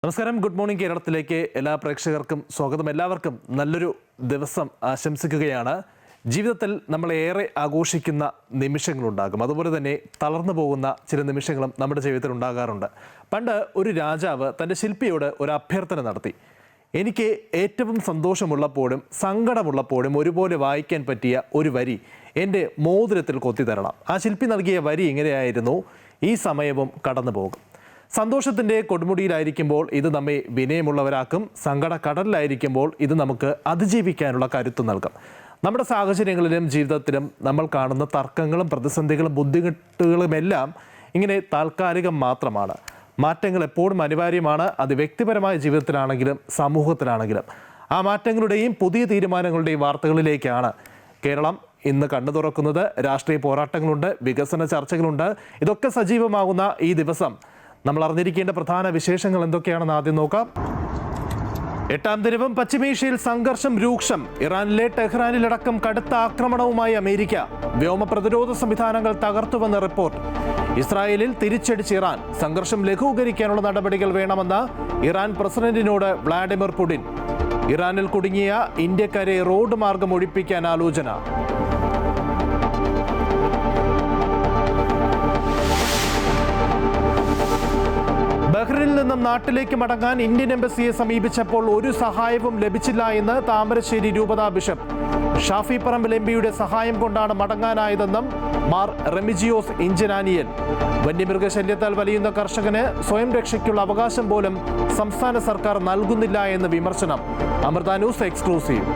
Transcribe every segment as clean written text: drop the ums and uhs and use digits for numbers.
നമസ്കാരം. Good morning കേരളത്തിലേക്ക് എല്ലാ പ്രേക്ഷകർക്കും സ്വാഗതം. എല്ലാവർക്കും നല്ലൊരു ദിവസം ആശംസിക്കുകയാണ്. ജീവിതത്തിൽ നമ്മളേറെ ആഘോഷിക്കുന്ന നിമിഷങ്ങളുണ്ടാകും, അതുപോലെ തന്നെ തളർന്നു പോകുന്ന ചില നിമിഷങ്ങളും നമ്മുടെ ജീവിതത്തിൽ ഉണ്ടാകാറുണ്ട്. പണ്ട് ഒരു രാജാവ് തൻ്റെ ശില്പിയോട് ഒരു അഭ്യർത്ഥന നടത്തി. എനിക്ക് ഏറ്റവും സന്തോഷമുള്ളപ്പോഴും സങ്കടമുള്ളപ്പോഴും ഒരുപോലെ വായിക്കാൻ പറ്റിയ ഒരു വരി എൻ്റെ മോതിരത്തിൽ കൊത്തിത്തരണം. ആ ശില്പി നൽകിയ വരി ഇങ്ങനെയായിരുന്നു: ഈ സമയവും കടന്നു പോകും. സന്തോഷത്തിൻ്റെ കൊടുമുടിയിലായിരിക്കുമ്പോൾ ഇത് നമ്മെ വിനയമുള്ളവരാക്കും. സങ്കട കടലിലായിരിക്കുമ്പോൾ ഇത് നമുക്ക് അതിജീവിക്കാനുള്ള കരുത്ത് നൽകും. നമ്മുടെ സാഹചര്യങ്ങളിലും ജീവിതത്തിലും നമ്മൾ കാണുന്ന തർക്കങ്ങളും പ്രതിസന്ധികളും ബുദ്ധിമുട്ടുകളുമെല്ലാം ഇങ്ങനെ താൽക്കാലികം മാത്രമാണ്. മാറ്റങ്ങൾ എപ്പോഴും അനിവാര്യമാണ്. അത് വ്യക്തിപരമായ ജീവിതത്തിലാണെങ്കിലും സമൂഹത്തിലാണെങ്കിലും. ആ മാറ്റങ്ങളുടെയും പുതിയ തീരുമാനങ്ങളുടെയും വാർത്തകളിലേക്കാണ് കേരളം ഇന്ന് കണ്ണു തുറക്കുന്നത്. രാഷ്ട്രീയ പോരാട്ടങ്ങളുണ്ട്, വികസന ചർച്ചകളുണ്ട്. ഇതൊക്കെ സജീവമാകുന്ന ഈ ദിവസം നമ്മൾ അറിഞ്ഞിരിക്കേണ്ട പ്രധാന വിശേഷങ്ങൾ എന്തൊക്കെയാണെന്ന് ആദ്യം നോക്കാം. 8ാം ദിനവും പശ്ചിമേഷ്യയിൽ സംഘർഷം രൂക്ഷം. ഇറാനിലെ ടെഹ്റാനിലടക്കം കടുത്ത ആക്രമണവുമായി അമേരിക്ക. വ്യോമ പ്രതിരോധ സംവിധാനങ്ങൾ തകർത്തുവെന്ന റിപ്പോർട്ട്. ഇസ്രായേലിൽ തിരിച്ചടിച്ച് ഇറാൻ. സംഘർഷം ലഘൂകരിക്കാനുള്ള നടപടികൾ വേണമെന്ന് ഇറാൻ പ്രസിഡന്റിനോട് വ്ളാഡിമിർ പുടിൻ. ഇറാനിൽ കുടുങ്ങിയ ഇന്ത്യക്കാരെ റോഡ് മാർഗം ഒഴിപ്പിക്കാൻ ആലോചന. ബഹ്റിനിൽ നിന്നും നാട്ടിലേക്ക് മടങ്ങാൻ ഇന്ത്യൻ എംബസിയെ സമീപിച്ചപ്പോൾ ഒരു സഹായവും ലഭിച്ചില്ല എന്ന് താമരശ്ശേരി രൂപതാ ബിഷപ്പ്. ഷാഫി പറമ്പിൽ എംപിയുടെ സഹായം കൊണ്ടാണ് മടങ്ങാനായതെന്നും മാർ റെമിജിയോസ് ഇഞ്ചനാനിയൽ. വന്യമൃഗശല്യത്താൽ വലിയുന്ന കർഷകന് സ്വയം രക്ഷയ്ക്കുള്ള അവകാശം പോലും സംസ്ഥാന സർക്കാർ നൽകുന്നില്ല എന്ന് വിമർശനം. Amrita news exclusive.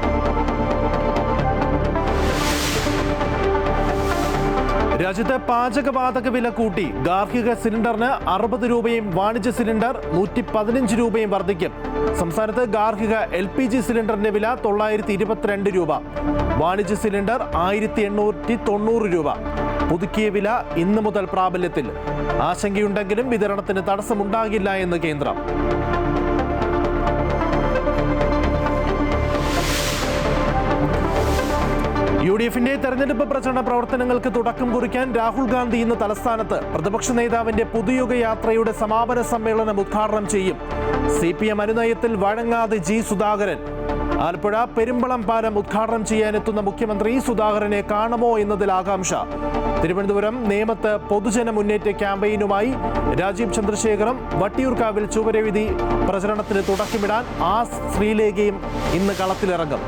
രാജ്യത്ത് പാചകവാതക വില കൂട്ടി. ഗാർഹിക സിലിണ്ടറിന് 60 രൂപയും വാണിജ്യ സിലിണ്ടർ 115 രൂപയും വർദ്ധിക്കും. സംസ്ഥാനത്ത് ഗാർഹിക LPG സിലിണ്ടറിന്റെ വില 922 രൂപ, വാണിജ്യ സിലിണ്ടർ 1890 രൂപ. പുതുക്കിയ വില ഇന്ന് മുതൽ പ്രാബല്യത്തിൽ. ആശങ്കയുണ്ടെങ്കിലും വിതരണത്തിന് തടസ്സമുണ്ടാകില്ല എന്ന് കേന്ദ്രം. UDFിന്റെ തെരഞ്ഞെടുപ്പ് പ്രചരണ പ്രവർത്തനങ്ങൾക്ക് തുടക്കം കുറിക്കാൻ രാഹുൽ ഗാന്ധി ഇന്ന് തലസ്ഥാനത്ത്. പ്രതിപക്ഷ നേതാവിന്റെ പുതുയുഗ യാത്രയുടെ സമാപന സമ്മേളനം ഉദ്ഘാടനം ചെയ്യും. CPM അനുനയത്തിൽ വഴങ്ങാതെ G Sudhakaran. ആലപ്പുഴ പെരുമ്പളം പാലം ഉദ്ഘാടനം ചെയ്യാനെത്തുന്ന മുഖ്യമന്ത്രി സുധാകരനെ കാണുമോ എന്നതിൽ ആകാംക്ഷ. തിരുവനന്തപുരം നേമത്ത് പൊതുജന മുന്നേറ്റ ക്യാമ്പയിനുമായി രാജീവ് ചന്ദ്രശേഖറും. വട്ടിയൂർക്കാവിൽ ചുവരെഴുതി പ്രചരണത്തിന് തുടക്കമിടാൻ ശ്രീലേഖയും ഇന്ന് കളത്തിലിറങ്ങും.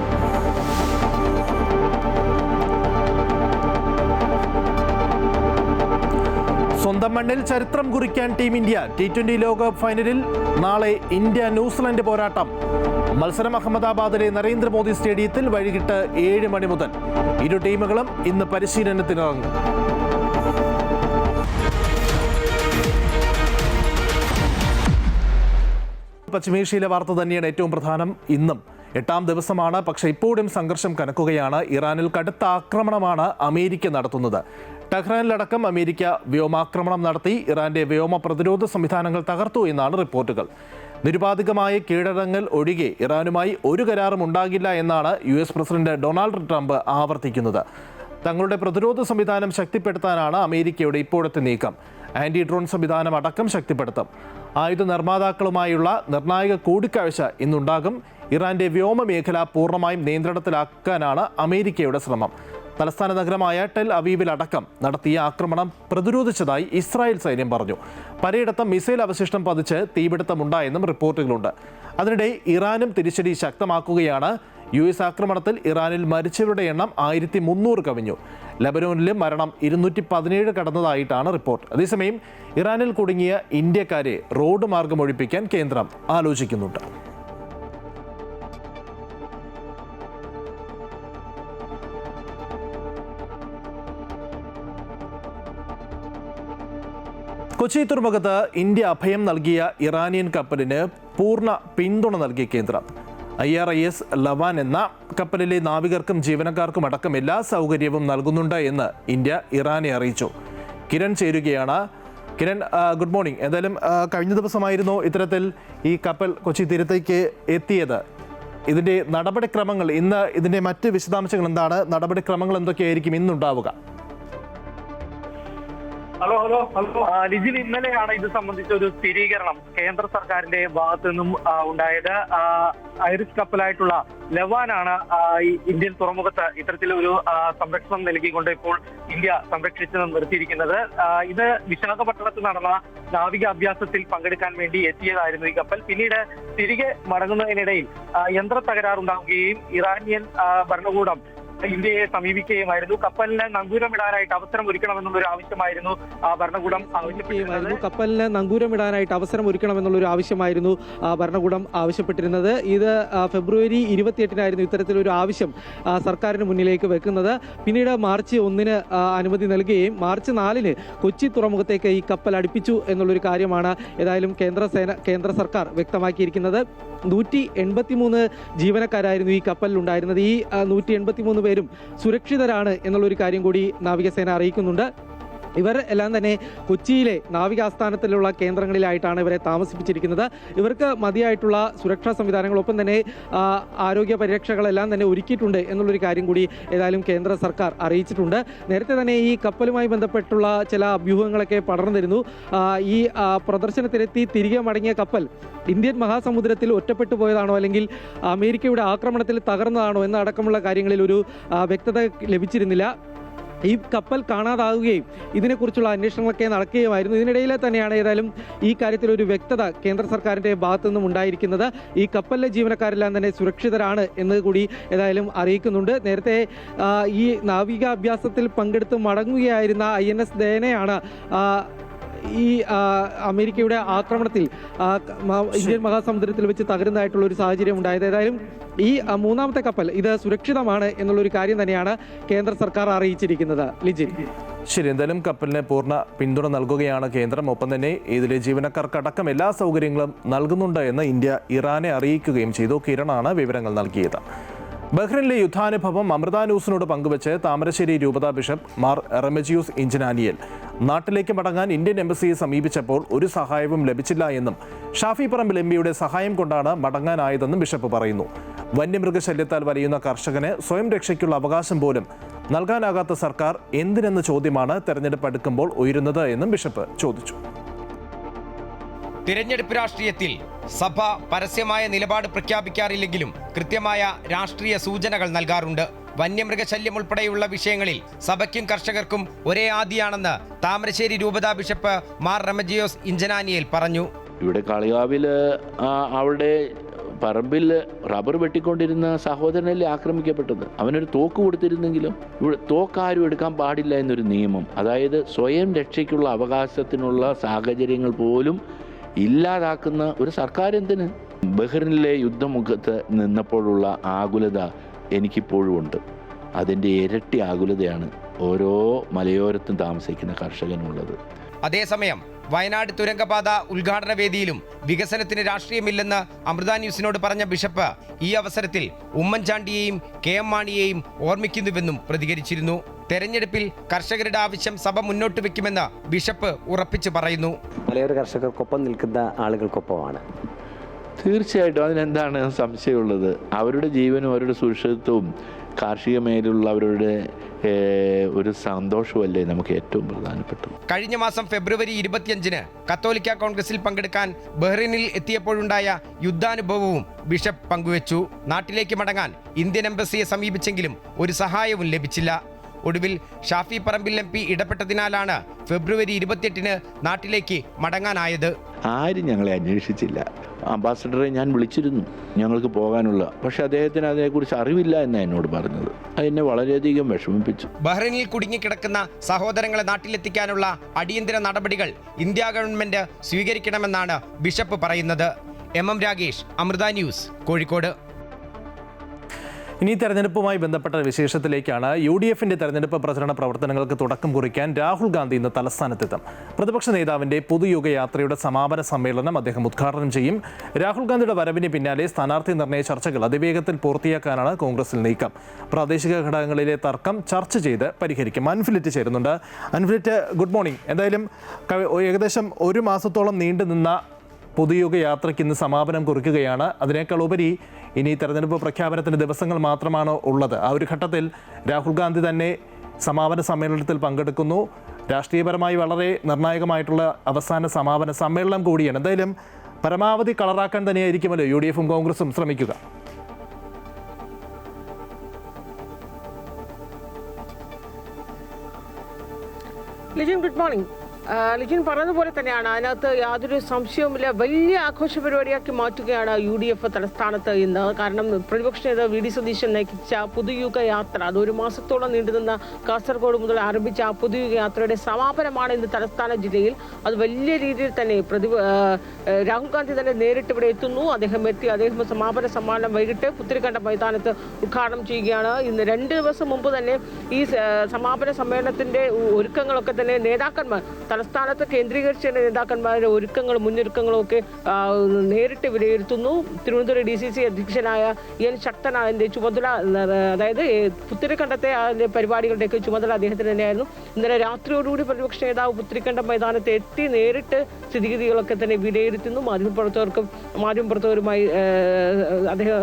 സ്വന്തം മണ്ണിൽ ചരിത്രം കുറിക്കാൻ ടീം ഇന്ത്യ. T20 ലോകകപ്പ് ഫൈനലിൽ നാളെ ഇന്ത്യ ന്യൂസിലൻഡ് പോരാട്ടം. മത്സരം അഹമ്മദാബാദിലെ നരേന്ദ്രമോദി സ്റ്റേഡിയത്തിൽ വൈകിട്ട് 7 മണി മുതൽ. ഇരു ടീമുകളും ഇന്ന് പരിശീലനത്തിനിറങ്ങും. പശ്ചിമേഷ്യയിലെ വാർത്ത തന്നെയാണ് ഏറ്റവും പ്രധാനം. ഇന്നും 8ാം ദിവസമാണ്, പക്ഷേ ഇപ്പോഴും സംഘർഷം കനക്കുകയാണ്. ഇറാനിൽ കടുത്ത ആക്രമണമാണ് അമേരിക്ക നടത്തുന്നത്. ടെഹ്റാനിലടക്കം അമേരിക്ക വ്യോമാക്രമണം നടത്തി. ഇറാന്റെ വ്യോമ പ്രതിരോധ സംവിധാനങ്ങൾ തകർത്തു എന്നാണ് റിപ്പോർട്ടുകൾ. നിരുപാധികമായ കീഴടങ്ങൽ ഒഴികെ ഇറാനുമായി ഒരു കരാറും ഉണ്ടാകില്ല എന്നാണ് US പ്രസിഡന്റ് ഡൊണാൾഡ് ട്രംപ് ആവർത്തിക്കുന്നത്. തങ്ങളുടെ പ്രതിരോധ സംവിധാനം ശക്തിപ്പെടുത്താനാണ് അമേരിക്കയുടെ ഇപ്പോഴത്തെ നീക്കം. ആന്റി ഡ്രോൺ സംവിധാനം അടക്കം ശക്തിപ്പെടുത്തും. ആയുധ നിർമ്മാതാക്കളുമായുള്ള നിർണായക കൂടിക്കാഴ്ച ഇന്നുണ്ടാകും. ഇറാന്റെ വ്യോമ മേഖല പൂർണ്ണമായും നിയന്ത്രണത്തിലാക്കാനാണ് അമേരിക്കയുടെ ശ്രമം. തലസ്ഥാന നഗരമായ ടെൽ അവീവിലടക്കം നടത്തിയ ആക്രമണം പ്രതിരോധിച്ചതായി ഇസ്രായേൽ സൈന്യം പറഞ്ഞു. പലയിടത്തും മിസൈൽ അവശിഷ്ടം പതിച്ച് തീപിടുത്തമുണ്ടായെന്നും റിപ്പോർട്ടുകളുണ്ട്. അതിനിടെ ഇറാനും തിരിച്ചടി ശക്തമാക്കുകയാണ്. US ആക്രമണത്തിൽ ഇറാനിൽ മരിച്ചവരുടെ എണ്ണം 1300 കവിഞ്ഞു. ലബനോനിലും മരണം 217 കടന്നതായിട്ടാണ് റിപ്പോർട്ട്. അതേസമയം ഇറാനിൽ കുടുങ്ങിയ ഇന്ത്യക്കാരെ റോഡ് മാർഗം ഒഴിപ്പിക്കാൻ കേന്ദ്രം ആലോചിക്കുന്നുണ്ട്. കൊച്ചി തുറമുഖത്ത് ഇന്ത്യ അഭയം നൽകിയ ഇറാനിയൻ കപ്പലിന് പൂർണ്ണ പിന്തുണ നൽകിയ കേന്ദ്രം. IRIS ലവാൻ എന്ന കപ്പലിലെ നാവികർക്കും ജീവനക്കാർക്കും അടക്കം എല്ലാ സൗകര്യവും നൽകുന്നുണ്ട് എന്ന് ഇന്ത്യ ഇറാനെ അറിയിച്ചു. കിരൺ ചേരുകയാണ്. Kiran, good morning. എന്തായാലും കഴിഞ്ഞ ദിവസമായിരുന്നു ഇത്തരത്തിൽ ഈ കപ്പൽ കൊച്ചി തീരത്തേക്ക് എത്തിയത്. ഇതിൻ്റെ നടപടിക്രമങ്ങൾ, ഇന്ന് ഇതിൻ്റെ മറ്റ് വിശദാംശങ്ങൾ എന്താണ്? നടപടിക്രമങ്ങൾ എന്തൊക്കെയായിരിക്കും ഇന്നുണ്ടാവുക? ഹലോ ഹലോ ഹലോ ലിജിൽ, ഇന്നലെയാണ് ഇത് സംബന്ധിച്ച ഒരു സ്ഥിരീകരണം കേന്ദ്ര സർക്കാരിന്റെ ഭാഗത്തു നിന്നും ഉണ്ടായത്. ഐറിഷ് കപ്പലായിട്ടുള്ള ലവാനാണ് ഈ ഇന്ത്യൻ തുറമുഖത്ത് ഇത്തരത്തിലൊരു സംരക്ഷണം നൽകിക്കൊണ്ട് ഇപ്പോൾ ഇന്ത്യ സംരക്ഷിച്ച് നിർത്തിയിരിക്കുന്നത്. ഇത് വിശാഖപട്ടണത്ത് നടന്ന നാവിക അഭ്യാസത്തിൽ പങ്കെടുക്കാൻ വേണ്ടി എത്തിയതായിരുന്നു ഈ കപ്പൽ. പിന്നീട് തിരികെ മടങ്ങുന്നതിനിടയിൽ യന്ത്ര തകരാറുണ്ടാവുകയും ഇറാനിയൻ ഭരണകൂടം ഇന്ത്യയെ സമീപിക്കുകയുമായിരുന്നു. കപ്പലിന് നങ്കൂരമിടാനായിട്ട് അവസരം ഒരുക്കണമെന്നുള്ളൊരു ആവശ്യമായിരുന്നു ഭരണകൂടം ആവശ്യപ്പെട്ടിരുന്നത്. കപ്പലിന് നങ്കൂരമിടാനായിട്ട് അവസരം ഒരുക്കണമെന്നുള്ളൊരു ആവശ്യമായിരുന്നു ഭരണകൂടം ആവശ്യപ്പെട്ടിരുന്നത്. ഇത് ഫെബ്രുവരി 28-നായിരുന്നു ഇത്തരത്തിലൊരു ആവശ്യം സർക്കാരിന് മുന്നിലേക്ക് വെക്കുന്നത്. പിന്നീട് മാർച്ച് 1-ന് അനുമതി നൽകുകയും മാർച്ച് 4-ന് കൊച്ചി തുറമുഖത്തേക്ക് ഈ കപ്പൽ അടുപ്പിച്ചു എന്നുള്ളൊരു കാര്യമാണ് ഏതായാലും കേന്ദ്ര സർക്കാർ വ്യക്തമാക്കിയിരിക്കുന്നത്. 183 ജീവനക്കാരായിരുന്നു ഈ കപ്പലിൽ ഉണ്ടായിരുന്നത്. ഈ 183 പേരും സുരക്ഷിതരാണ് എന്നുള്ളൊരു കാര്യം കൂടി നാവികസേന അറിയിക്കുന്നുണ്ട്. ഇവർ എല്ലാം തന്നെ കൊച്ചിയിലെ നാവിക ആസ്ഥാനത്തിലുള്ള കേന്ദ്രങ്ങളിലായിട്ടാണ് ഇവരെ താമസിപ്പിച്ചിരിക്കുന്നത്. ഇവർക്ക് മതിയായിട്ടുള്ള സുരക്ഷാ സംവിധാനങ്ങളൊപ്പം തന്നെ ആരോഗ്യ പരിരക്ഷകളെല്ലാം തന്നെ ഒരുക്കിയിട്ടുണ്ട് എന്നുള്ളൊരു കാര്യം കൂടി ഏതായാലും കേന്ദ്ര സർക്കാർ അറിയിച്ചിട്ടുണ്ട്. നേരത്തെ തന്നെ ഈ കപ്പലുമായി ബന്ധപ്പെട്ടുള്ള ചില അഭ്യൂഹങ്ങളൊക്കെ പടർന്നിരുന്നു. ഈ പ്രദർശനത്തിനെത്തി തിരികെ മടങ്ങിയ കപ്പൽ ഇന്ത്യൻ മഹാസമുദ്രത്തിൽ ഒറ്റപ്പെട്ടു പോയതാണോ അല്ലെങ്കിൽ അമേരിക്കയുടെ ആക്രമണത്തിൽ തകർന്നതാണോ എന്നടക്കമുള്ള കാര്യങ്ങളിൽ ഒരു വ്യക്തത ലഭിച്ചിരുന്നില്ല. ഈ കപ്പൽ കാണാതാവുകയും ഇതിനെക്കുറിച്ചുള്ള അന്വേഷണങ്ങളൊക്കെ നടക്കുകയുമായിരുന്നു. ഇതിനിടയിൽ തന്നെയാണ് ഏതായാലും ഈ കാര്യത്തിൽ ഒരു വ്യക്തത കേന്ദ്ര സർക്കാരിൻ്റെ ഭാഗത്തു നിന്നും ഉണ്ടായിരിക്കുന്നത്. ഈ കപ്പലിലെ ജീവനക്കാരെല്ലാം തന്നെ സുരക്ഷിതരാണ് എന്ന് കൂടി ഏതായാലും അറിയിക്കുന്നുണ്ട്. നേരത്തെ ഈ നാവിക അഭ്യാസത്തിൽ പങ്കെടുത്ത് മടങ്ങുകയായിരുന്ന INS ദയനയാണ് ഈ അമേരിക്കയുടെ ആക്രമണത്തിൽ ഇന്ത്യൻ മഹാസമുദ്രത്തിൽ വെച്ച് തകരുന്നതായിട്ടുള്ള ഒരു സാഹചര്യം ഉണ്ടായത്. ഏതായാലും ഈ മൂന്നാമത്തെ കപ്പൽ ഇത് സുരക്ഷിതമാണ് എന്നുള്ളൊരു കാര്യം തന്നെയാണ് കേന്ദ്ര സർക്കാർ അറിയിച്ചിരിക്കുന്നത്. ലിജിൻ, ശരി, എന്തായാലും കപ്പലിന് പൂർണ്ണ പിന്തുണ നൽകുകയാണ് കേന്ദ്രം. ഒപ്പം തന്നെ ഇതിലെ ജീവനക്കാർക്കടക്കം എല്ലാ സൗകര്യങ്ങളും നൽകുന്നുണ്ട് എന്ന് ഇന്ത്യ ഇറാനെ അറിയിക്കുകയും ചെയ്തു. കിരണാണ് വിവരങ്ങൾ നൽകിയത്. ബഹ്റിനിലെ യുദ്ധാനുഭവം അമൃത ന്യൂസിനോട് പങ്കുവച്ച് താമരശ്ശേരി രൂപതാ ബിഷപ്പ് മാർ റെമജിയൂസ് ഇഞ്ചനാനിയൽ നാട്ടിലേക്ക് മടങ്ങാൻ ഇന്ത്യൻ എംബസിയെ സമീപിച്ചപ്പോൾ ഒരു സഹായവും ലഭിച്ചില്ല എന്നും ഷാഫി പറമ്പിൽ MPയുടെ സഹായം കൊണ്ടാണ് മടങ്ങാനായതെന്നും ബിഷപ്പ് പറയുന്നു. വന്യമൃഗശല്യത്താൽ വലയുന്ന കർഷകന് സ്വയം രക്ഷയ്ക്കുള്ള അവകാശം പോലും നൽകാനാകാത്ത സർക്കാർ എന്തിനെന്ന ചോദ്യമാണ് തെരഞ്ഞെടുപ്പ് അടുക്കുമ്പോൾ ഉയരുന്നത് എന്നും ബിഷപ്പ് ചോദിച്ചു. തിരഞ്ഞെടുപ്പ് രാഷ്ട്രീയത്തിൽ സഭ പരസ്യമായ നിലപാട് പ്രഖ്യാപിക്കാറില്ലെങ്കിലും കൃത്യമായ രാഷ്ട്രീയ സൂചനകൾ നൽകാറുണ്ട്. വന്യമൃഗശല്യം ഉൾപ്പെടെയുള്ള വിഷയങ്ങളിൽ സഭയ്ക്കും കർഷകർക്കും ഒരേ ആദിയാണെന്ന് താമരശ്ശേരി രൂപതാ ബിഷപ്പ് മാർ റെമജിയോസ് ഇഞ്ചനാനിയൽ പറഞ്ഞു. ഇവിടെ കാളികാവിൽ അവിടെ പറമ്പിൽ റബ്ബർ വെട്ടിക്കൊണ്ടിരുന്ന സഹോദരനല്ലേ ആക്രമിക്കപ്പെട്ടത്. അവനൊരു തോക്ക് കൊടുത്തിരുന്നെങ്കിലും ഇവിടെ തോക്കാരും എടുക്കാൻ പാടില്ല എന്നൊരു നിയമം, അതായത് സ്വയം രക്ഷയ്ക്കുള്ള അവകാശത്തിനുള്ള സാഹചര്യങ്ങൾ പോലും ഇല്ലാതാക്കുന്ന ഒരു സർക്കാർ എന്തിന്? ബഹ്റിനിലെ യുദ്ധമുഖത്ത് നിന്നപ്പോഴുള്ള ആകുലത എനിക്കിപ്പോഴും ഉണ്ട്. അതിൻ്റെ ഇരട്ടി ആകുലതയാണ് ഓരോ മലയോരത്തും താമസിക്കുന്ന കർഷകനുള്ളത്. അതേസമയം വയനാട് തുരങ്കപാത ഉദ്ഘാടന വേദിയിലും വികസനത്തിന് രാഷ്ട്രീയമില്ലെന്ന് അമൃത ന്യൂസിനോട് പറഞ്ഞ ബിഷപ്പ് ഈ അവസരത്തിൽ ഉമ്മൻചാണ്ടിയെയും KM മാണിയെയും ഓർമ്മിക്കുന്നുവെന്നും പ്രതികരിച്ചിരുന്നു. തെരഞ്ഞെടുപ്പിൽ കർഷകരുടെ ആവശ്യം സഭ മുന്നോട്ട് വെക്കുമെന്ന് ബിഷപ്പ് ഉറപ്പിച്ചു പറയുന്നു. മലയോര കർഷകർക്കൊപ്പം നിൽക്കുന്ന ആളുകൾക്കൊപ്പമാണ്. തീർച്ചയായിട്ടും അതിനെന്താണ് സംശയമുള്ളത്? അവരുടെ ജീവനും അവരുടെ സുരക്ഷിതത്വവും കാർഷിക മേഖലയിലുള്ള അവരുടെ ഒരു സന്തോഷമല്ലേ നമുക്ക് ഏറ്റവും പ്രധാനപ്പെട്ടത്. കഴിഞ്ഞ മാസം ഫെബ്രുവരി 25-ന് കത്തോലിക്ക കോൺഗ്രസിൽ പങ്കെടുക്കാൻ ബഹ്റിനിൽ എത്തിയപ്പോഴുണ്ടായ യുദ്ധാനുഭവവും ബിഷപ്പ് പങ്കുവച്ചു. നാട്ടിലേക്ക് മടങ്ങാൻ ഇന്ത്യൻ എംബസിയെ സമീപിച്ചെങ്കിലും ഒരു സഹായവും ലഭിച്ചില്ല. ഒടുവിൽ ഷാഫി പറമ്പിൽ MP ഇടപെട്ടതിനാലാണ് ഫെബ്രുവരി 28-ന് നാട്ടിലേക്ക് മടങ്ങാനായത്. ആരും ഞങ്ങളെ അന്വേഷിച്ചില്ല. അംബാസഡറെ ഞാൻ വിളിച്ചിരുന്നു ഞങ്ങൾക്ക് പോകാനുള്ള, പക്ഷെ അദ്ദേഹത്തിന് അതിനെക്കുറിച്ച് അറിവില്ല എന്നാണ് എന്നോട് പറഞ്ഞത്. അതെന്നെ വളരെയധികം വിഷമിപ്പിച്ചു. ബഹ്റിനിൽ കുടുങ്ങിക്കിടക്കുന്ന സഹോദരങ്ങളെ നാട്ടിലെത്തിക്കാനുള്ള അടിയന്തര നടപടികൾ ഇന്ത്യ ഗവൺമെന്റ് സ്വീകരിക്കണമെന്നാണ് ബിഷപ്പ് പറയുന്നത്. MM Ragesh, Amrita news, Kozhikode. ഇനി തെരഞ്ഞെടുപ്പുമായി ബന്ധപ്പെട്ട വിശേഷത്തിലേക്കാണ്. UDFന്റെ തെരഞ്ഞെടുപ്പ് പ്രചരണ പ്രവർത്തനങ്ങൾക്ക് തുടക്കം കുറിക്കാൻ രാഹുൽ ഗാന്ധി ഇന്ന് തലസ്ഥാനത്തെത്തും. പ്രതിപക്ഷ നേതാവിന്റെ പൊതുയുഗ യാത്രയുടെ സമാപന സമ്മേളനം അദ്ദേഹം ഉദ്ഘാടനം ചെയ്യും. രാഹുൽ ഗാന്ധിയുടെ വരവിന് പിന്നാലെ സ്ഥാനാർത്ഥി നിർണയ ചർച്ചകൾ അതിവേഗത്തിൽ പൂർത്തിയാക്കാനാണ് കോൺഗ്രസിൽ നീക്കം. പ്രാദേശിക ഘടകങ്ങളിലെ തർക്കം ചർച്ച ചെയ്ത് പരിഹരിക്കും. അൻഫിലിറ്റ് ചേരുന്നുണ്ട്. അൻഫിലിറ്റ്, ഗുഡ് മോർണിംഗ്. എന്തായാലും ഏകദേശം ഒരു മാസത്തോളം നീണ്ടുനിന്ന പൊതുയുഗ യാത്രയ്ക്ക് ഇന്ന് സമാപനം കുറിക്കുകയാണ്. അതിനേക്കാൾ ഉപരി ഇനി തെരഞ്ഞെടുപ്പ് പ്രഖ്യാപനത്തിന് ദിവസങ്ങൾ മാത്രമാണ് ഉള്ളത്. ആ ഒരു ഘട്ടത്തിൽ രാഹുൽ ഗാന്ധി തന്നെ സമാപന സമ്മേളനത്തിൽ പങ്കെടുക്കുന്നു. രാഷ്ട്രീയപരമായി വളരെ നിർണായകമായിട്ടുള്ള അവസാന സമാപന സമ്മേളനം കൂടിയാണ്. എന്തായാലും പരമാവധി കളറാക്കാൻ തന്നെയായിരിക്കുമല്ലോ UDF-ഉം കോൺഗ്രസും ശ്രമിക്കുക. Lijin, good morning. ലിജിൻ പറഞ്ഞതുപോലെ തന്നെയാണ്, അതിനകത്ത് യാതൊരു സംശയവുമില്ല. വലിയ ആഘോഷ പരിപാടിയാക്കി മാറ്റുകയാണ് UDF തലസ്ഥാനത്ത് ഇന്ന്. കാരണം പ്രതിപക്ഷ നേതാവ് VD സതീശൻ നയിച്ച പുതുയുഗ യാത്ര, അത് ഒരു മാസത്തോളം നീണ്ടുനിന്ന കാസർഗോഡ് മുതൽ ആരംഭിച്ച ആ പുതുയുഗ യാത്രയുടെ സമാപനമാണ് ഇന്ന് തലസ്ഥാന ജില്ലയിൽ. അത് വലിയ രീതിയിൽ തന്നെ രാഹുൽ ഗാന്ധി തന്നെ നേരിട്ട് ഇവിടെ എത്തുന്നു. അദ്ദേഹം സമാപന സമ്മേളനം വൈകിട്ട് പുത്തരിക്കണ്ട മൈതാനത്ത് ഉദ്ഘാടനം ചെയ്യുകയാണ്. ഇന്ന് 2 ദിവസം മുമ്പ് തന്നെ ഈ സമാപന സമ്മേളനത്തിന്റെ ഒരുക്കങ്ങളൊക്കെ തന്നെ നേതാക്കന്മാർ, തലസ്ഥാനത്ത് കേന്ദ്രീകരിച്ച നേതാക്കന്മാരുടെ മുന്നൊരുക്കങ്ങളും ഒക്കെ നേരിട്ട് വിലയിരുത്തുന്നു. തിരുവനന്തപുരം DCC അധ്യക്ഷനായ N ശക്തൻ അതിന്റെ ചുമതല, അതായത് പുത്തരിക്കണ്ടത്തെ അതിന്റെ പരിപാടികളുടെയൊക്കെ ചുമതല അദ്ദേഹത്തിന് തന്നെയായിരുന്നു. ഇന്നലെ രാത്രിയോടുകൂടി പ്രതിപക്ഷ നേതാവ് പുത്തരിക്കണ്ടം മൈതാനത്ത് എത്തി നേരിട്ട് സ്ഥിതിഗതികളൊക്കെ തന്നെ വിലയിരുത്തുന്നു. മാധ്യമപ്രവർത്തകരുമായി അദ്ദേഹം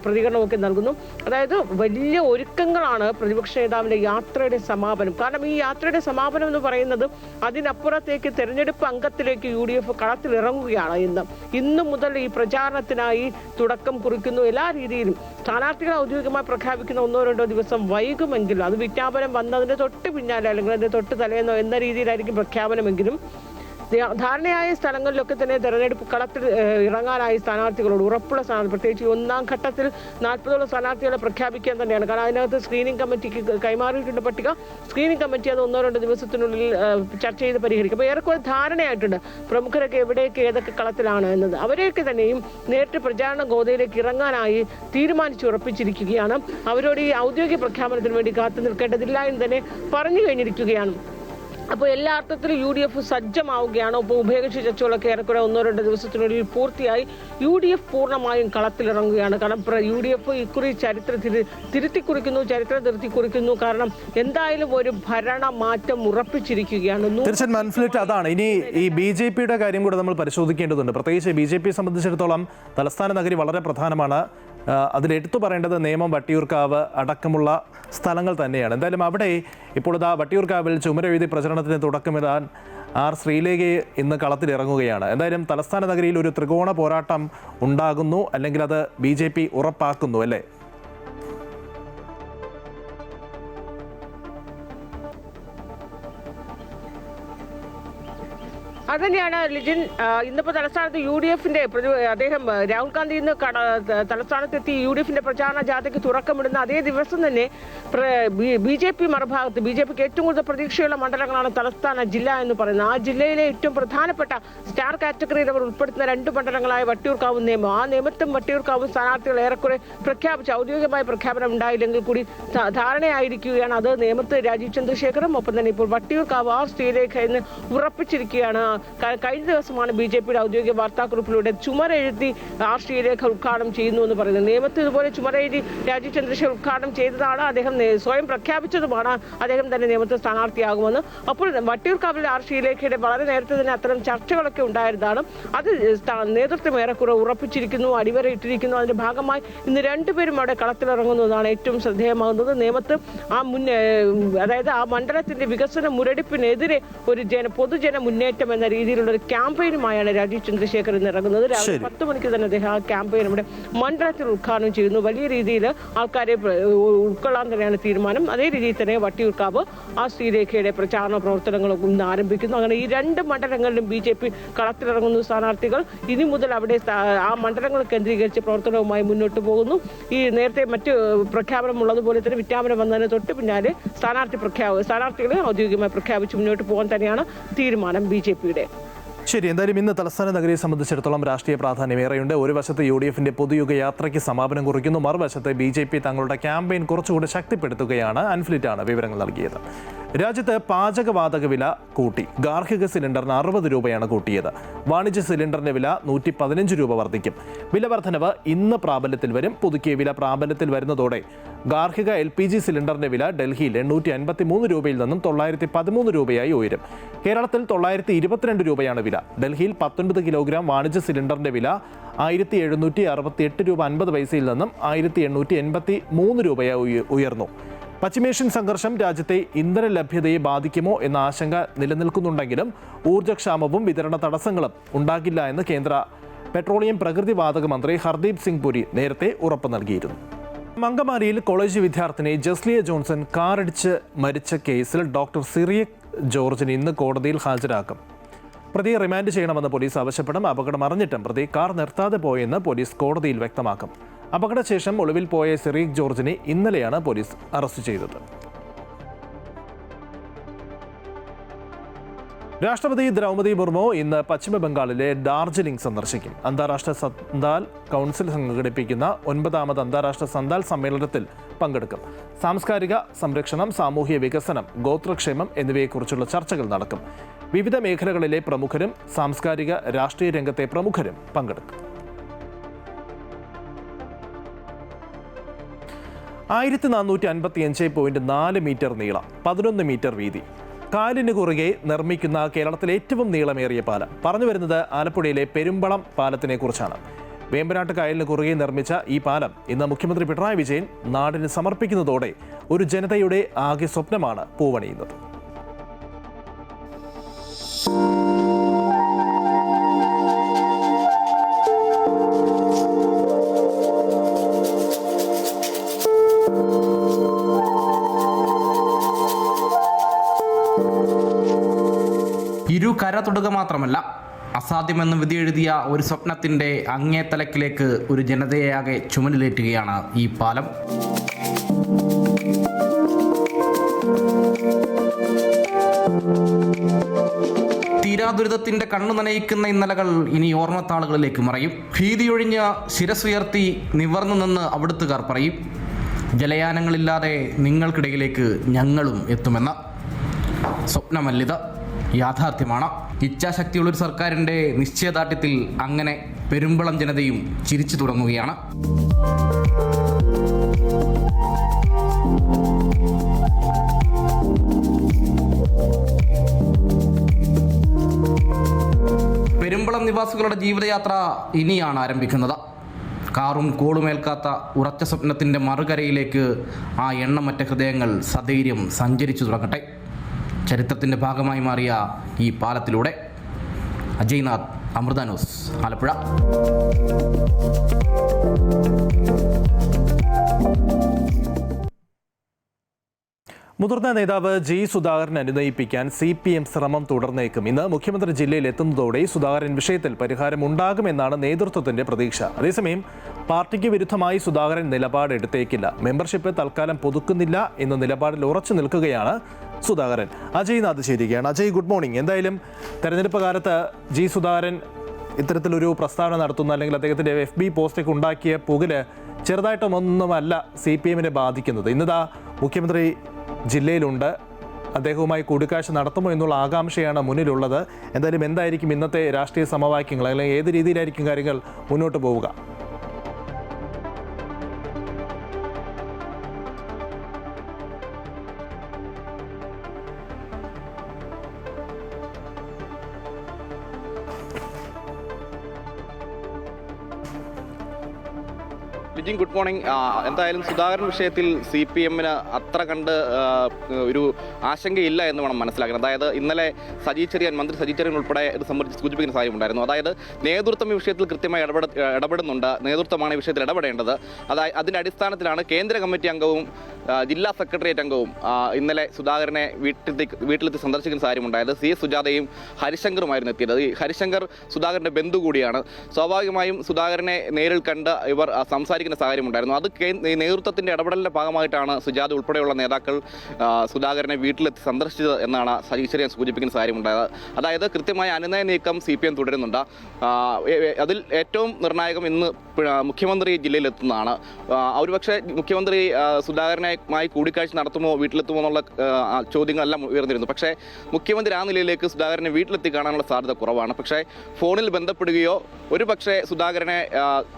പ്രതികരണമൊക്കെ നൽകുന്നു. അതായത് വലിയ ഒരുക്കങ്ങളാണ് പ്രതിപക്ഷ നേതാവിന്റെ യാത്രയുടെ സമാപനം. കാരണം ഈ യാത്രയുടെ സമാപനം എന്ന് പറയുന്നത് അതിനപ്പുറത്തേക്ക് തെരഞ്ഞെടുപ്പ് അംഗത്തിലേക്ക് UDF കളത്തിലിറങ്ങുകയാണ്. ഇന്ന് മുതൽ ഈ പ്രചാരണത്തിനായി തുടക്കം കുറിക്കുന്നു. എല്ലാ രീതിയിലും സ്ഥാനാർത്ഥികളെ ഔദ്യോഗികമായി പ്രഖ്യാപിക്കുന്ന 1-2 ദിവസം വൈകുമെങ്കിലും, അത് വിജ്ഞാപനം വന്നതിന്റെ തൊട്ട് പിന്നാലെ അല്ലെങ്കിൽ അതിന്റെ തൊട്ട് തലേന്നോ എന്ന രീതിയിലായിരിക്കും പ്രഖ്യാപനമെങ്കിലും, ധാരണയായ സ്ഥലങ്ങളിലൊക്കെ തന്നെ തെരഞ്ഞെടുപ്പ് കളത്തിൽ ഇറങ്ങാനായി സ്ഥാനാർത്ഥികളോട് ഉറപ്പുള്ള സ്ഥാനാർത്ഥി, പ്രത്യേകിച്ച് 1ാം ഘട്ടത്തിൽ 40ഓളം സ്ഥാനാർത്ഥികളെ പ്രഖ്യാപിക്കാൻ തന്നെയാണ്. കാരണം അതിനകത്ത് സ്ക്രീനിംഗ് കമ്മിറ്റിക്ക് കൈമാറിയിട്ടുണ്ട് പട്ടിക. സ്ക്രീനിംഗ് കമ്മിറ്റി അത് 1-2 ദിവസത്തിനുള്ളിൽ ചർച്ച ചെയ്ത് പരിഹരിക്കും. അപ്പോൾ ഏറെക്കുറെ ധാരണയായിട്ടുണ്ട് പ്രമുഖരൊക്കെ എവിടെയൊക്കെ ഏതൊക്കെ കളത്തിലാണ് എന്നത്. അവരെയൊക്കെ തന്നെയും നേരിട്ട് പ്രചാരണ ഗോതയിലേക്ക് ഇറങ്ങാനായി തീരുമാനിച്ചുറപ്പിച്ചിരിക്കുകയാണ്. അവരോട് ഈ ഔദ്യോഗിക പ്രഖ്യാപനത്തിന് വേണ്ടി കാത്തു നിൽക്കേണ്ടതില്ല എന്ന് തന്നെ പറഞ്ഞു കഴിഞ്ഞിരിക്കുകയാണ്. അപ്പോൾ എല്ലാ അർത്ഥത്തിലും UDF സജ്ജമാവുകയാണ്. ഇപ്പോൾ ഉഭയകക്ഷി ചർച്ചകളൊക്കെ ഏറെക്കുറെ 1-2 ദിവസത്തിനുള്ളിൽ പൂർത്തിയായി UDF പൂർണ്ണമായും കളത്തിലിറങ്ങുകയാണ്. കാരണം UDF ഇക്കുറി ചരിത്രം തിരുത്തി കുറിക്കുന്നു. കാരണം എന്തായാലും ഒരു ഭരണ മാറ്റം ഉറപ്പിച്ചിരിക്കുകയാണ്. തീർച്ചയായും മൻഫ്ലിറ്റ് അതാണ്. ഇനി ഈ BJP-യുടെ കാര്യം കൂടെ നമ്മൾ പരിശോധിക്കേണ്ടതുണ്ട്. പ്രത്യേകിച്ച് BJP സംബന്ധിച്ചിടത്തോളം തലസ്ഥാന നഗരി വളരെ പ്രധാനമാണ്. അതിലെടുത്തു പറയേണ്ടത് നേമം, വട്ടിയൂർക്കാവ് അടക്കമുള്ള സ്ഥലങ്ങൾ തന്നെയാണ്. എന്തായാലും അവിടെ ഇപ്പോൾ വട്ടിയൂർക്കാവിൽ ചുമരെഴുതി പ്രചരണത്തിന് തുടക്കമിടാൻ ശ്രീലേഖ ഇന്ന് കളത്തിലിറങ്ങുകയാണ്. എന്തായാലും തലസ്ഥാന നഗരിയിൽ ഒരു ത്രികോണ പോരാട്ടം ഉണ്ടാകുന്നു, അല്ലെങ്കിൽ അത് BJP ഉറപ്പാക്കുന്നു അല്ലേ? അതുതന്നെയാണ് ലിജിൻ. ഇന്നിപ്പോൾ തലസ്ഥാനത്ത് UDF-ന്റെ അദ്ദേഹം രാഹുൽ ഗാന്ധി ഇന്ന് തലസ്ഥാനത്തെത്തി UDF-ന്റെ പ്രചാരണ ജാഥയ്ക്ക് തുറക്കമിടുന്ന അതേ ദിവസം തന്നെ BJP മറുഭാഗത്ത് BJPക്ക് ഏറ്റവും കൂടുതൽ പ്രതീക്ഷയുള്ള മണ്ഡലങ്ങളാണ് തലസ്ഥാന ജില്ല എന്ന് പറയുന്നത്. ആ ജില്ലയിലെ ഏറ്റവും പ്രധാനപ്പെട്ട സ്റ്റാർ കാറ്റഗറിയിൽ അവർ ഉൾപ്പെടുത്തുന്ന 2 മണ്ഡലങ്ങളായ വട്ടിയൂർക്കാവും നേമം. ആ നേമത്തും വട്ടിയൂർക്കാവും സ്ഥാനാർത്ഥികൾ ഏറെക്കുറെ ഔദ്യോഗികമായ പ്രഖ്യാപനം ഉണ്ടായില്ലെങ്കിൽ കൂടി ധാരണയായിരിക്കുകയാണ്. അത് നേമത്ത് രാജീവ് ചന്ദ്രശേഖറും, ഒപ്പം തന്നെ ഇപ്പോൾ വട്ടിയൂർക്കാവ് ശ്രീലേഖ എന്ന് ഉറപ്പിച്ചിരിക്കുകയാണ്. കഴിഞ്ഞ ദിവസമാണ് BJP-യുടെ ഔദ്യോഗിക വാർത്താക്കുറിപ്പിലൂടെ ചുമരെഴുതി ശ്രീലേഖ ഉദ്ഘാടനം ചെയ്യുന്നു എന്ന് പറയുന്നത്. നേമത്ത് ഇതുപോലെ ചുമരെഴുതി രാജീവ് ചന്ദ്രശേഖർ ഉദ്ഘാടനം ചെയ്തതാണ്. അദ്ദേഹം സ്വയം പ്രഖ്യാപിച്ചതുമാണ് അദ്ദേഹം തന്നെ നേമത്ത് സ്ഥാനാർത്ഥിയാകുമെന്ന്. അപ്പോൾ വട്ടിയൂർക്കാവിലെ ശ്രീലേഖയുടെ വളരെ നേരത്തെ തന്നെ അത്തരം ചർച്ചകളൊക്കെ ഉണ്ടായിരുന്നതാണ്. അത് നേതൃത്വം ഏറെക്കുറെ ഉറപ്പിച്ചിരിക്കുന്നു, അടിവരയിട്ടിരിക്കുന്നു. അതിന്റെ ഭാഗമായി ഇന്ന് 2 പേരും അവിടെ കളത്തിലിറങ്ങുന്നതാണ് ഏറ്റവും ശ്രദ്ധേയമാകുന്നത്. നേമത്ത് അതായത് ആ മണ്ഡലത്തിന്റെ വികസന മുരടിപ്പിനെതിരെ ഒരു പൊതുജന മുന്നേറ്റം എന്ന രീതിയിലുള്ള ഒരു ക്യാമ്പയിനുമായാണ് രാജീവ് ചന്ദ്രശേഖർ ഇന്ന് ഇറങ്ങുന്നത്. രാവിലെ 10 മണിക്ക് തന്നെ അദ്ദേഹം ആ ക്യാമ്പയിൻ നമ്മുടെ മണ്ഡലത്തിൽ ഉദ്ഘാടനം ചെയ്യുന്നു. വലിയ രീതിയിൽ ആൾക്കാരെ ഉൾക്കൊള്ളാൻ തന്നെയാണ് തീരുമാനം. അതേ രീതിയിൽ തന്നെ വട്ടിയൂർക്കാവ് ശ്രീലേഖയുടെ പ്രചാരണ പ്രവർത്തനങ്ങളൊക്കെ ഇന്ന് ആരംഭിക്കുന്നു. അങ്ങനെ ഈ 2 മണ്ഡലങ്ങളിലും BJP കളത്തിലിറങ്ങുന്നു സ്ഥാനാർത്ഥികൾ. ഇനി മുതൽ അവിടെ ആ മണ്ഡലങ്ങൾ കേന്ദ്രീകരിച്ച് പ്രവർത്തനവുമായി മുന്നോട്ട് പോകുന്നു. ഈ നേരത്തെ മറ്റ് പ്രഖ്യാപനം ഉള്ളതുപോലെ തന്നെ വിജ്ഞാപനം വന്നതിന് തൊട്ട് പിന്നാലെ സ്ഥാനാർത്ഥികളെ ഔദ്യോഗികമായി പ്രഖ്യാപിച്ച് മുന്നോട്ട് പോകാൻ തന്നെയാണ് തീരുമാനം BJP-യുടെ. ശരി, എന്തായാലും ഇന്ന് തലസ്ഥാന നഗരിയെ സംബന്ധിച്ചിടത്തോളം രാഷ്ട്രീയ പ്രാധാന്യം ഏറെയുണ്ട്. ഒരു വശത്ത് UDF-ന്റെ പൊതുയുഗ യാത്രയ്ക്ക് സമാപനം കുറിക്കുന്നു, മറുവശത്ത് BJP തങ്ങളുടെ ക്യാമ്പയിൻ കുറച്ചുകൂടി ശക്തിപ്പെടുത്തുകയാണ്. അൻഫ്ലിറ്റാണ് വിവരങ്ങൾ നൽകിയത്. രാജ്യത്ത് പാചകവാതക വില കൂട്ടി. ഗാർഹിക സിലിണ്ടറിന് 60 രൂപയാണ് കൂട്ടിയത്. വാണിജ്യ സിലിണ്ടറിന്റെ വില 115 രൂപ വർദ്ധിക്കും. വില വർധനവ് ഇന്ന് പ്രാബല്യത്തിൽ വരും. പുതുക്കിയ വില പ്രാബല്യത്തിൽ വരുന്നതോടെ ഗാർഹിക LPG സിലിണ്ടറിന്റെ വില ഡൽഹിയിൽ 853 രൂപയിൽ നിന്നും 913 രൂപയായി ഉയരും. കേരളത്തിൽ 922 രൂപയാണ് വില. ഡൽഹിയിൽ 19 കിലോഗ്രാം വാണിജ്യ സിലിണ്ടറിന്റെ വില 1768 രൂപ 50 പൈസയിൽ നിന്നും 1883 രൂപയായി ഉയർന്നു. പശ്ചിമേഷ്യൻ സംഘർഷം രാജ്യത്തെ ഇന്ധന ലഭ്യതയെ ബാധിക്കുമോ എന്ന ആശങ്ക നിലനിൽക്കുന്നുണ്ടെങ്കിലും ഊർജ്ജക്ഷാമവും വിതരണ തടസ്സങ്ങളും ഉണ്ടാകില്ല എന്ന് കേന്ദ്ര പെട്രോളിയം പ്രകൃതിവാതക മന്ത്രി ഹർദീപ് സിംഗ് പുരി നേരത്തെ ഉറപ്പ് നൽകിയിരുന്നു. അങ്കമാലിയിൽ കോളേജ് വിദ്യാർത്ഥിനി ജസ്ലിയ ജോൺസൺ കാറിടിച്ച് മരിച്ച കേസിൽ ഡോക്ടർ സിറിയക് ജോർജിനെ ഇന്ന് കോടതിയിൽ ഹാജരാക്കും. പ്രതിയെ റിമാൻഡ് ചെയ്യണമെന്ന് പോലീസ് ആവശ്യപ്പെടും. അപകടം അറിഞ്ഞിട്ടും പ്രതി കാർ നിർത്താതെ പോയെന്ന് പോലീസ് കോടതിയിൽ വ്യക്തമാക്കും. അപകടശേഷം ഒളിവിൽ പോയ സിറിയക് ജോർജിനെ ഇന്നലെയാണ് പോലീസ് അറസ്റ്റ് ചെയ്തത്. രാഷ്ട്രപതി ദ്രൗപദി മുർമു ഇന്ന് പശ്ചിമ ബംഗാളിലെ ഡാർജിലിംഗ് സന്ദർശിക്കും. അന്താരാഷ്ട്ര സന്താൽ കൗൺസിൽ സംഘടിപ്പിക്കുന്ന 9ാമത് അന്താരാഷ്ട്ര സന്താൽ സമ്മേളനത്തിൽ പങ്കെടുക്കും. സാംസ്കാരിക സംരക്ഷണം, സാമൂഹ്യ വികസനം, ഗോത്രക്ഷേമം എന്നിവയെക്കുറിച്ചുള്ള ചർച്ചകൾ നടക്കും. വിവിധ മേഖലകളിലെ പ്രമുഖരും സാംസ്കാരിക രാഷ്ട്രീയ രംഗത്തെ പ്രമുഖരും പങ്കെടുക്കും. 1455.4 മീറ്റർ നീളം, 11 മീറ്റർ വീതി, കായലിന് കുറുകെ നിർമ്മിക്കുന്ന കേരളത്തിലെ ഏറ്റവും നീളമേറിയ പാലം. പറഞ്ഞു വരുന്നത് ആലപ്പുഴയിലെ പെരുമ്പളം പാലത്തിനെ കുറിച്ചാണ്. വേമ്പനാട്ട് കായലിന് കുറുകെ നിർമ്മിച്ച ഈ പാലം ഇന്ന് മുഖ്യമന്ത്രി പിണറായി വിജയൻ നാടിന് സമർപ്പിക്കുന്നതോടെ ഒരു ജനതയുടെ ആകെ സ്വപ്നമാണ് പൂവണിയുന്നത്. ഇരു കര തൊടുക മാത്രമല്ല, അസാധ്യമെന്ന് വിധിയെഴുതിയ ഒരു സ്വപ്നത്തിൻ്റെ അങ്ങേ തലക്കിലേക്ക് ഒരു ജനതയാകെ ചുമലിലേറ്റുകയാണ് ഈ പാലം. തീരാദുരിതത്തിൻ്റെ കണ്ണു നനയിക്കുന്ന ഇന്നലകൾ ഇനി ഓർമ്മത്താളുകളിലേക്ക് മറയും. ഭീതിയൊഴിഞ്ഞ് ശിരസുയർത്തി നിവർന്നു നിന്ന് അവിടുത്തുകാർ പറയും, ജലയാനങ്ങളില്ലാതെ നിങ്ങൾക്കിടയിലേക്ക് ഞങ്ങളും എത്തുമെന്ന്. സ്വപ്നമല്ലിത്, യാഥാർത്ഥ്യമാണ്. ഇച്ഛാശക്തിയുള്ളൊരു സർക്കാരിൻ്റെ നിശ്ചയദാർഢ്യത്തിൽ അങ്ങനെ പെരുമ്പളം ജനതയും ചിരിച്ചു തുടങ്ങുകയാണ്. പെരുമ്പളം നിവാസികളുടെ ജീവിതയാത്ര ഇനിയാണ് ആരംഭിക്കുന്നത്. കാറും കോളുമേൽക്കാത്ത ഉറച്ച സ്വപ്നത്തിൻ്റെ മറുകരയിലേക്ക് ആ എണ്ണമറ്റ ഹൃദയങ്ങൾ സധൈര്യം സഞ്ചരിച്ചു തുടങ്ങട്ടെ. ചരിത്രത്തിൻ്റെ ഭാഗമായി മാറിയ ഈ പാലത്തിലൂടെ. അജയ്നാഥ്, അമൃത ന്യൂസ്, ആലപ്പുഴ. മുതിർന്ന നേതാവ് ജി സുധാകരൻ അനുനയിപ്പിക്കാൻ CPM ശ്രമം തുടർന്നേക്കും. ഇന്ന് മുഖ്യമന്ത്രി ജില്ലയിൽ എത്തുന്നതോടെ സുധാകരൻ വിഷയത്തിൽ പരിഹാരമുണ്ടാകുമെന്നാണ് നേതൃത്വത്തിന്റെ പ്രതീക്ഷ. അതേസമയം പാർട്ടിക്ക് വിരുദ്ധമായി സുധാകരൻ നിലപാട് എടുത്തേക്കില്ല. മെമ്പർഷിപ്പ് തൽക്കാലം പുതുക്കുന്നില്ല എന്ന നിലപാടിൽ ഉറച്ചു നിൽക്കുകയാണ് സുധാകരൻ. അജയ്നാഥ് ചേരുകയാണ്. Ajay, good morning. എന്തായാലും തെരഞ്ഞെടുപ്പ് കാലത്ത് ജി സുധാകരൻ ഇത്തരത്തിലൊരു പ്രസ്താവന നടത്തുന്ന അല്ലെങ്കിൽ അദ്ദേഹത്തിൻ്റെ FB പോസ്റ്റൊക്കെ ഉണ്ടാക്കിയ പുകല് ചെറുതായിട്ടൊന്നുമല്ല CPMനെ ബാധിക്കുന്നത്. ഇന്നതാ മുഖ്യമന്ത്രി ജില്ലയിലുണ്ട്. അദ്ദേഹവുമായി കൂടിക്കാഴ്ച നടത്തുമോ എന്നുള്ള ആകാംക്ഷയാണ് മുന്നിലുള്ളത്. എന്തായിരിക്കും ഇന്നത്തെ രാഷ്ട്രീയ സമവാക്യങ്ങൾ, അല്ലെങ്കിൽ ഏത് രീതിയിലായിരിക്കും കാര്യങ്ങൾ മുന്നോട്ട് പോവുക? Lijin, good morning. എന്തായാലും സുധാകരൻ വിഷയത്തിൽ CPMന് അത്ര കണ്ട് ഒരു ആശങ്കയില്ല എന്ന് വേണം മനസ്സിലാക്കാൻ. അതായത് ഇന്നലെ മന്ത്രി സജി ചെറിയാൻ ഉൾപ്പെടെ ഇത് സംബന്ധിച്ച് സൂചിപ്പിക്കുന്ന സാഹചര്യം ഉണ്ടായിരുന്നു. അതായത് നേതൃത്വം ഈ വിഷയത്തിൽ കൃത്യമായി ഇടപെടുന്നുണ്ട്. നേതൃത്വമാണ് ഈ വിഷയത്തിൽ ഇടപെടേണ്ടത്. അതിൻ്റെ അടിസ്ഥാനത്തിലാണ് കേന്ദ്ര കമ്മിറ്റി അംഗവും ജില്ലാ സെക്രട്ടേറിയറ്റ് അംഗവും ഇന്നലെ സുധാകരനെ വീട്ടിലെത്തി സന്ദർശിക്കുന്ന സാഹചര്യം ഉണ്ടായത്. CS സുജാതയും ഹരിശങ്കറുമായിരുന്നു എത്തിയത്. ഈ ഹരിശങ്കർ സുധാകരൻ്റെ ബന്ധു കൂടിയാണ്. സ്വാഭാവികമായും സുധാകരനെ നേരിൽ കണ്ട് ഇവർ സംസാരിക്കുന്ന സാഹചര്യം ഉണ്ടായിരുന്നു. അത് നേതൃത്വത്തിൻ്റെ ഇടപെടലിൻ്റെ ഭാഗമായിട്ടാണ് സുജാത ഉൾപ്പെടെയുള്ള നേതാക്കൾ സുധാകരനെ വീട്ടിലെത്തി സന്ദർശിച്ചത് എന്നാണ് സജി ചെറിയാൻ സൂചിപ്പിക്കുന്ന സാഹചര്യം ഉണ്ടായത്. അതായത് കൃത്യമായ അനുനയ നീക്കം CPM തുടരുന്നുണ്ട്. അതിൽ ഏറ്റവും നിർണായകം ഇന്ന് മുഖ്യമന്ത്രി ജില്ലയിലെത്തുന്നതാണ്. ഒരുപക്ഷെ മുഖ്യമന്ത്രി സുധാകരനുമായി കൂടിക്കാഴ്ച നടത്തുമോ വീട്ടിലെത്തുമോ എന്നുള്ള ചോദ്യങ്ങളെല്ലാം ഉയർന്നിരുന്നു. പക്ഷേ മുഖ്യമന്ത്രി ആ നിലയിലേക്ക് സുധാകരനെ വീട്ടിലെത്തി കാണാനുള്ള സാധ്യത കുറവാണ്. പക്ഷേ ഫോണിൽ ബന്ധപ്പെടുകയോ ഒരു പക്ഷേ സുധാകരനെ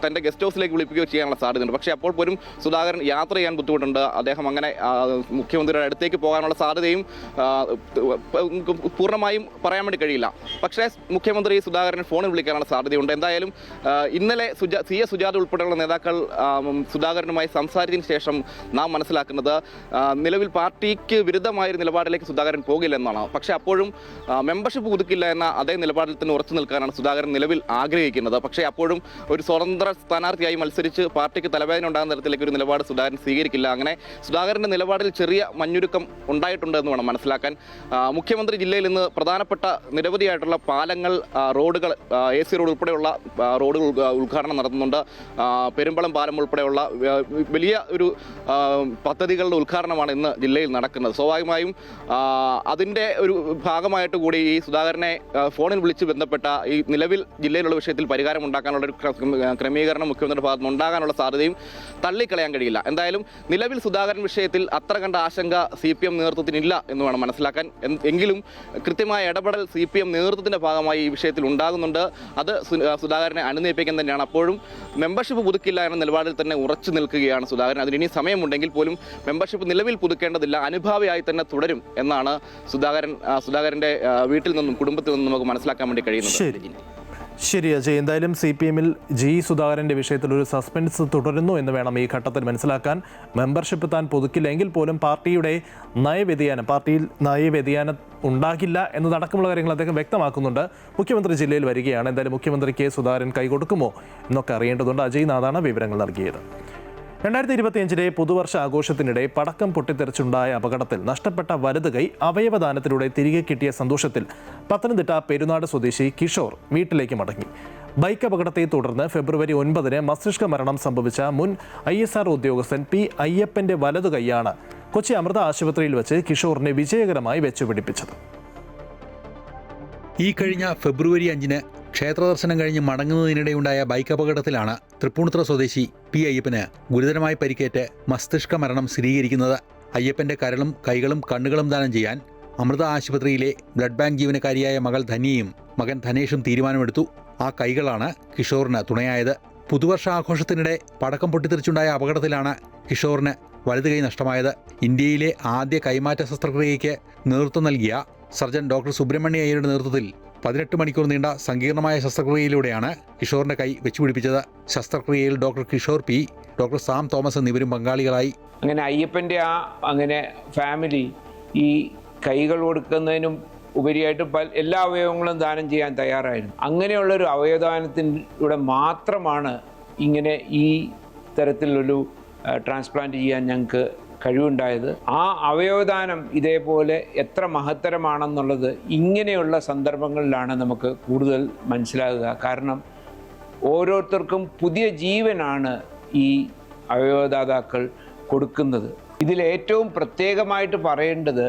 തൻ്റെ ഗസ്റ്റ് ഹൗസിലേക്ക് വിളിപ്പിക്കുകയോ ചെയ്യാനുള്ള സാധ്യതയുണ്ട്. പക്ഷേ അപ്പോൾ പോലും സുധാകരൻ യാത്ര ചെയ്യാൻ ബുദ്ധിമുട്ടുണ്ട്. അദ്ദേഹം അങ്ങനെ മുഖ്യമന്ത്രിയുടെ അടുത്തേക്ക് പോകാനുള്ള സാധ്യതയും പൂർണ്ണമായും പറയാൻ വേണ്ടി കഴിയില്ല. പക്ഷേ മുഖ്യമന്ത്രി സുധാകരൻ ഫോണിൽ വിളിക്കാനുള്ള സാധ്യതയുണ്ട്. എന്തായാലും ഇന്നലെ CA സുജാത ഉൾപ്പെടെയുള്ള നേതാക്കൾ സുധാകരനുമായി സംസാരിച്ചതിന് ശേഷം നാം മനസ്സിലാക്കുന്നത് നിലവിൽ പാർട്ടിക്ക് വിരുദ്ധമായ നിലപാടിലേക്ക് സുധാകരൻ പോകില്ലെന്നാണ്. പക്ഷേ അപ്പോഴും മെമ്പർഷിപ്പ് പുതുക്കില്ല എന്ന അതേ നിലപാടിൽ തന്നെ ഉറച്ചു നിൽക്കാനാണ് സുധാകരൻ നിലവിൽ ആഗ്രഹിക്കുന്നത്. പക്ഷേ അപ്പോഴും ഒരു സ്വതന്ത്ര സ്ഥാനാർത്ഥിയായി മത്സരിച്ച് പാർട്ടിക്ക് തലവേദന ഉണ്ടാകുന്ന തരത്തിലേക്ക് ഒരു നിലപാട് സുധാകരൻ സ്വീകരിക്കില്ല. അങ്ങനെ സുധാകരൻ്റെ നിലപാടിൽ ചെറിയ മഞ്ഞുരുക്കം ഉണ്ടായിട്ടുണ്ട് എന്ന് വേണം മനസ്സിലാക്കാൻ. മുഖ്യമന്ത്രി ജില്ലയിൽ ഇന്ന് പ്രധാനപ്പെട്ട നിരവധിയായിട്ടുള്ള പാലങ്ങൾ, റോഡുകൾ, AC റോഡ് ഉൾപ്പെടെയുള്ള റോഡുകൾ ഉദ്ഘാടനം നടത്തുന്നുണ്ട്. പെരുമ്പളം പാലം ഉൾപ്പെടെയുള്ള വലിയ ഒരു പദ്ധതികളുടെ ഉദ്ഘാടനമാണ് ഇന്ന് ജില്ലയിൽ നടക്കുന്നത്. സ്വാഭാവികമായും അതിൻ്റെ ഒരു ഭാഗമായിട്ട് കൂടി ഈ സുധാകരനെ ഫോണിൽ വിളിച്ച് ബന്ധപ്പെട്ട ഈ നിലവിൽ ജില്ലയിലുള്ള വിഷയത്തിൽ പരിഹാരം ഉണ്ടാക്കാനുള്ള ഒരു ക്രമീകരണം മുഖ്യമന്ത്രിയുടെ ഭാഗത്ത് നിന്ന് ഉണ്ടാകാനുള്ള സാധ്യതയും തള്ളിക്കളയാൻ കഴിയില്ല. എന്തായാലും നിലവിൽ സുധാകരൻ വിഷയത്തിൽ അത്ര കണ്ട ആശങ്ക CPM നേതൃത്വത്തിനില്ല എന്ന് വേണം മനസ്സിലാക്കാൻ. എങ്കിലും കൃത്യമായ ഇടപെടൽ CPM നേതൃത്വത്തിൻ്റെ ഭാഗമായി ഈ വിഷയത്തിൽ ഉണ്ടാകുന്നുണ്ട്. അത് സുധാകരനെ അനുനയിപ്പിക്കാൻ തന്നെയാണ്. അപ്പോഴും മെമ്പർഷിപ്പ് പുതുക്കില്ല എന്ന നിലപാടിൽ തന്നെ ഉറച്ചു നിൽക്കുകയാണ് സുധാകരൻ. അതിനി സമയമുണ്ടെങ്കിൽ പോലും മെമ്പർഷിപ്പ് നിലവിൽ പുതുക്കേണ്ടതില്ല, അനുഭാവിയായി തന്നെ തുടരും എന്നാണ് സുധാകരൻ്റെ വീട്ടിൽ നിന്നും കുടുംബത്തിൽ നിന്നും നമുക്ക് മനസ്സിലാക്കാൻ വേണ്ടി കഴിയുന്നത്. ശരി അജയ്, എന്തായാലും CPMൽ സുധാകരൻ്റെ വിഷയത്തിൽ ഒരു സസ്പെൻസ് തുടരുന്നു എന്ന് വേണം ഈ ഘട്ടത്തിൽ മനസ്സിലാക്കാൻ. മെമ്പർഷിപ്പ് താൻ പുതുക്കില്ലെങ്കിൽ പോലും പാർട്ടിയിൽ നയവ്യതിയാനം ഉണ്ടാകില്ല എന്നതടക്കമുള്ള കാര്യങ്ങൾ അദ്ദേഹം വ്യക്തമാക്കുന്നുണ്ട്. മുഖ്യമന്ത്രി ജില്ലയിൽ വരികയാണ്. എന്തായാലും മുഖ്യമന്ത്രിക്ക് സുധാകരൻ കൈകൊടുക്കുമോ എന്നൊക്കെ അറിയേണ്ടതുണ്ട്. അജയ് നാഥാണ് വിവരങ്ങൾ നൽകിയത്. 2025 പുതുവർഷ ആഘോഷത്തിനിടെ പടക്കം പൊട്ടിത്തെറിച്ചുണ്ടായ അപകടത്തിൽ നഷ്ടപ്പെട്ട വലത് കൈ അവയവദാനത്തിലൂടെ തിരികെ കിട്ടിയ സന്തോഷത്തിൽ പത്തനംതിട്ട പെരുന്നാട് സ്വദേശി കിഷോർ വീട്ടിലേക്ക് മടങ്ങി. ബൈക്ക് അപകടത്തെ തുടർന്ന് ഫെബ്രുവരി 9 മസ്തിഷ്ക മരണം സംഭവിച്ച മുൻ ISR ഉദ്യോഗസ്ഥൻ P. അയ്യപ്പന്റെ വലതു കൈയാണ് കൊച്ചി അമൃത ആശുപത്രിയിൽ വെച്ച് കിഷോറിനെ വിജയകരമായി വെച്ചുപിടിപ്പിച്ചത്. ഈ കഴിഞ്ഞ ഫെബ്രുവരി 5 ക്ഷേത്രദർശനം കഴിഞ്ഞ് മടങ്ങുന്നതിനിടെയുണ്ടായ ബൈക്ക് അപകടത്തിലാണ് തൃപ്പൂണിത്തുറ സ്വദേശി P. അയ്യപ്പന് ഗുരുതരമായി പരിക്കേറ്റ് മസ്തിഷ്ക മരണം സ്ഥിരീകരിക്കുന്നത്. അയ്യപ്പന്റെ കരളും കൈകളും കണ്ണുകളും ദാനം ചെയ്യാൻ അമൃത ആശുപത്രിയിലെ ബ്ലഡ് ബാങ്ക് ജീവനക്കാരിയായ മകൾ ധന്യയും മകൻ ധനേഷും തീരുമാനമെടുത്തു. ആ കൈകളാണ് കിഷോറിന് തുണയായത്. പുതുവർഷ ആഘോഷത്തിനിടെ പടക്കം പൊട്ടിത്തെറിച്ചുണ്ടായ അപകടത്തിലാണ് കിഷോറിന് വലത് കൈ നഷ്ടമായത്. ഇന്ത്യയിലെ ആദ്യ കൈമാറ്റ ശസ്ത്രക്രിയയ്ക്ക് നേതൃത്വം നൽകിയ സർജൻ ഡോക്ടർ സുബ്രഹ്മണ്യ അയ്യരുടെ നേതൃത്വത്തിൽ 18 മണിക്കൂർ നീണ്ട സങ്കീർണമായ ശസ്ത്രക്രിയയിലൂടെയാണ് കിഷോറിന്റെ കൈ വെച്ചുപിടിപ്പിച്ചത്. ശസ്ത്രക്രിയയിൽ doctor Kishore P, doctor Sam Thomas എന്നിവരും പങ്കാളികളായി. അങ്ങനെ അയ്യപ്പൻ്റെ അങ്ങനെ ഫാമിലി ഈ കൈകൾ കൊടുക്കുന്നതിനും ഉപരിയായിട്ട് എല്ലാ അവയവങ്ങളും ദാനം ചെയ്യാൻ തയ്യാറായിരുന്നു. അങ്ങനെയുള്ളൊരു അവയവദാനത്തിലൂടെ മാത്രമാണ് ഇങ്ങനെ ഈ തരത്തിലൊരു ട്രാൻസ്പ്ലാന്റ് ചെയ്യാൻ ഞങ്ങൾക്ക് കഴിവുണ്ടായത്. ആ അവയവദാനം ഇതേപോലെ എത്ര മഹത്തരമാണെന്നുള്ളത് ഇങ്ങനെയുള്ള സന്ദർഭങ്ങളിലാണ് നമുക്ക് കൂടുതൽ മനസ്സിലാകുക. കാരണം ഓരോരുത്തർക്കും പുതിയ ജീവനാണ് ഈ അവയവദാതാക്കൾ കൊടുക്കുന്നത്. ഇതിലേറ്റവും പ്രത്യേകമായിട്ട് പറയേണ്ടത്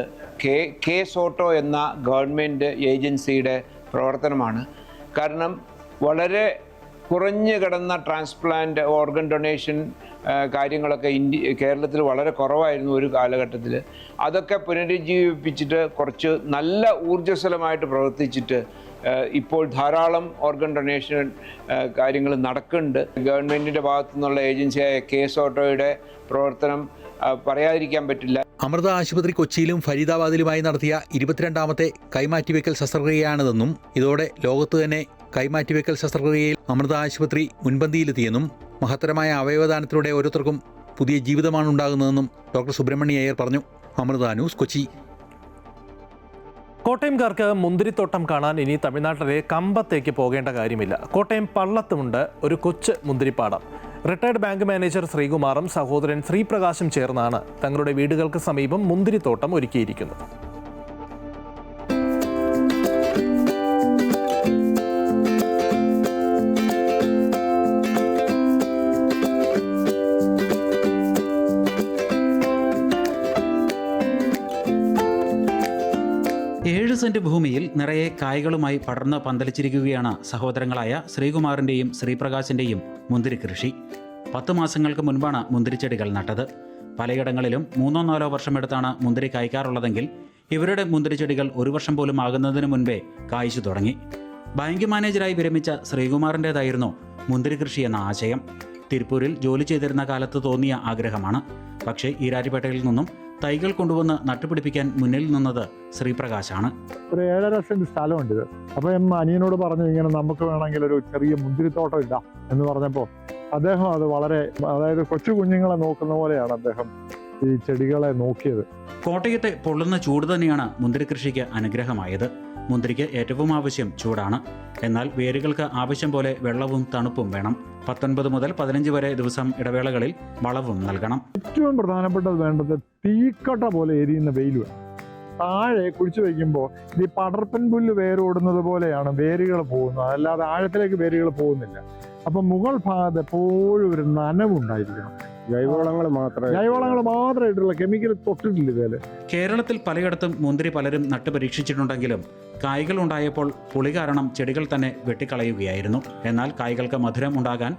കെ സോട്ടോ എന്ന ഗവൺമെൻറ് ഏജൻസിയുടെ പ്രവർത്തനമാണ്. കാരണം വളരെ കുറഞ്ഞു കിടന്ന ട്രാൻസ്പ്ലാന്റ്, ഓർഗൻ ഡൊണേഷൻ കാര്യങ്ങളൊക്കെ കേരളത്തിൽ വളരെ കുറവായിരുന്നു ഒരു കാലഘട്ടത്തിൽ. അതൊക്കെ പുനരുജ്ജീവിപ്പിച്ചിട്ട് കുറച്ച് നല്ല ഊർജ്ജസ്വലമായിട്ട് പ്രവർത്തിച്ചിട്ട് ഇപ്പോൾ ധാരാളം ഓർഗൻ ഡൊണേഷൻ കാര്യങ്ങൾ നടക്കുന്നുണ്ട്. ഗവൺമെൻറ്റിൻ്റെ ഭാഗത്തു നിന്നുള്ള ഏജൻസിയായ കെ സോട്ടോയുടെ പ്രവർത്തനം പറയാതിരിക്കാൻ പറ്റില്ല. അമൃത ആശുപത്രി കൊച്ചിയിലും ഫരീദാബാദിലുമായി നടത്തിയ 22ാമത്തെ കൈമാറ്റിവെക്കൽ ശസ്ത്രക്രിയയാണിതെന്നും ഇതോടെ ലോകത്ത് തന്നെ കൈമാറ്റിവെക്കൽ ശസ്ത്രക്രിയയിൽ അമൃത ആശുപത്രി മുൻപന്തിയിലെത്തിയെന്നും മഹത്തരമായ അവയവദാനത്തിലൂടെ ഓരോരുത്തർക്കും പുതിയ ജീവിതമാണ് ഉണ്ടാകുന്നതെന്നും ഡോക്ടർ സുബ്രഹ്മണ്യ അയ്യർ പറഞ്ഞു. അമൃത ന്യൂസ്, കൊച്ചി. കോട്ടയംകാർക്ക് മുന്തിരിത്തോട്ടം കാണാൻ ഇനി തമിഴ്നാട്ടിലെ കമ്പത്തേക്ക് പോകേണ്ട കാര്യമില്ല. കോട്ടയം പള്ളത്തുമുണ്ട് ഒരു കൊച്ചു മുന്തിരിപ്പാടം. റിട്ടയർഡ് ബാങ്ക് മാനേജർ ശ്രീകുമാറും സഹോദരൻ ശ്രീപ്രകാശും ചേർന്നാണ് തങ്ങളുടെ വീടുകൾക്ക് സമീപം മുന്തിരിത്തോട്ടം ഒരുക്കിയിരിക്കുന്നത്. സെന്റ് ഭൂമിയിൽ നിറയെ കായ്കളുമായി പടർന്ന് പന്തലിച്ചിരിക്കുകയാണ് സഹോദരങ്ങളായ ശ്രീകുമാറിൻ്റെയും ശ്രീപ്രകാശിൻ്റെയും മുന്തിരി കൃഷി. 10 മാസങ്ങൾക്ക് മുൻപാണ് മുന്തിരിച്ചെടികൾ നട്ടത്. പലയിടങ്ങളിലും 3-4 വർഷമെടുത്താണ് മുന്തിരി കായ്ക്കാറുള്ളതെങ്കിൽ ഇവരുടെ മുന്തിരിച്ചെടികൾ 1 വർഷം പോലും ആകുന്നതിന് മുൻപേ കായ്ച്ചു തുടങ്ങി. ബാങ്ക് മാനേജരായി വിരമിച്ച ശ്രീകുമാറിൻ്റേതായിരുന്നു മുന്തിരി കൃഷി എന്ന ആശയം. തിരുപ്പൂരിൽ ജോലി ചെയ്തിരുന്ന കാലത്ത് തോന്നിയ ആഗ്രഹമാണ്. പക്ഷേ ഈരാറ്റുപേട്ടയിൽ നിന്നും തൈകൾ കൊണ്ടുവന്ന് നട്ടുപിടിപ്പിക്കാൻ മുന്നിൽ നിന്നത് ശ്രീപ്രകാശാണ്. ഒരു 7.5 സെന്റ് സ്ഥലമുണ്ട് ഇത്. അപ്പം അനിയനോട് പറഞ്ഞു, ഇങ്ങനെ നമുക്ക് വേണമെങ്കിൽ ഒരു ചെറിയ മുന്തിരിത്തോട്ടം ഇടാം എന്ന് പറഞ്ഞപ്പോൾ അദ്ദേഹം അത് വളരെ, അതായത് കൊച്ചു കുഞ്ഞുങ്ങളെ നോക്കുന്ന പോലെയാണ് അദ്ദേഹം ഈ ചെടികളെ നോക്കിയത്. കോട്ടയത്തെ പൊള്ളുന്ന ചൂട് തന്നെയാണ് മുന്തിരി കൃഷിക്ക് അനുഗ്രഹമായത്. മുന്തിരിക്ക് ഏറ്റവും ആവശ്യം ചൂടാണ്. എന്നാൽ വേരുകൾക്ക് ആവശ്യം പോലെ വെള്ളവും തണുപ്പും വേണം. 19 മുതൽ 15 വരെ ദിവസം ഇടവേളകളിൽ വളവും നൽകണം. ഏറ്റവും പ്രധാനപ്പെട്ടത് വേണ്ടത് തീക്കട്ട പോലെ എരിയുന്ന വെയിൽ വേണം. താഴെ കുഴിച്ചു വയ്ക്കുമ്പോൾ ഈ പടർപ്പൻ പുല്ല് വേരോടുന്നത് പോലെയാണ് വേരുകൾ പോകുന്നത്, അല്ലാതെ ആഴത്തിലേക്ക് വേരുകൾ പോകുന്നില്ല. അപ്പം മുകൾ ഭാഗത്ത് എപ്പോഴും ഒരു നനവുണ്ടായിരിക്കണം. ജൈവവളങ്ങൾ മാത്രമേ ഇട്ടുള്ള, കെമിക്കൽ തൊട്ടിട്ടില്ല ഇതില്. കേരളത്തിൽ പലയിടത്തും മുന്തിരി പലരും നട്ടുപരീക്ഷിച്ചിട്ടുണ്ടെങ്കിലും കായ്കൾ ഉണ്ടായപ്പോൾ പുളി കാരണം ചെടികൾ തന്നെ വെട്ടിക്കളയുകയായിരുന്നു. എന്നാൽ കായ്കൾക്ക് മധുരം ഉണ്ടാകാൻ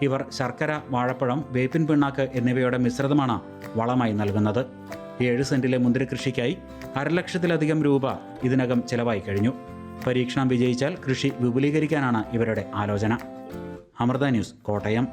ഇവർ ശർക്കര, വാഴപ്പഴം, വേപ്പിൻ പിണ്ണാക്ക് എന്നിവയുടെ മിശ്രിതമാണ് വളമായി നൽകുന്നത്. 7 സെന്റിലെ മുന്തിരി കൃഷിക്കായി 1,00,000-ലധികം രൂപ ഇതിനകം ചെലവായി കഴിഞ്ഞു. പരീക്ഷണം വിജയിച്ചാൽ കൃഷി വിപുലീകരിക്കാനാണ് ഇവരുടെ ആലോചന. അമൃത ന്യൂസ്, കോട്ടയം.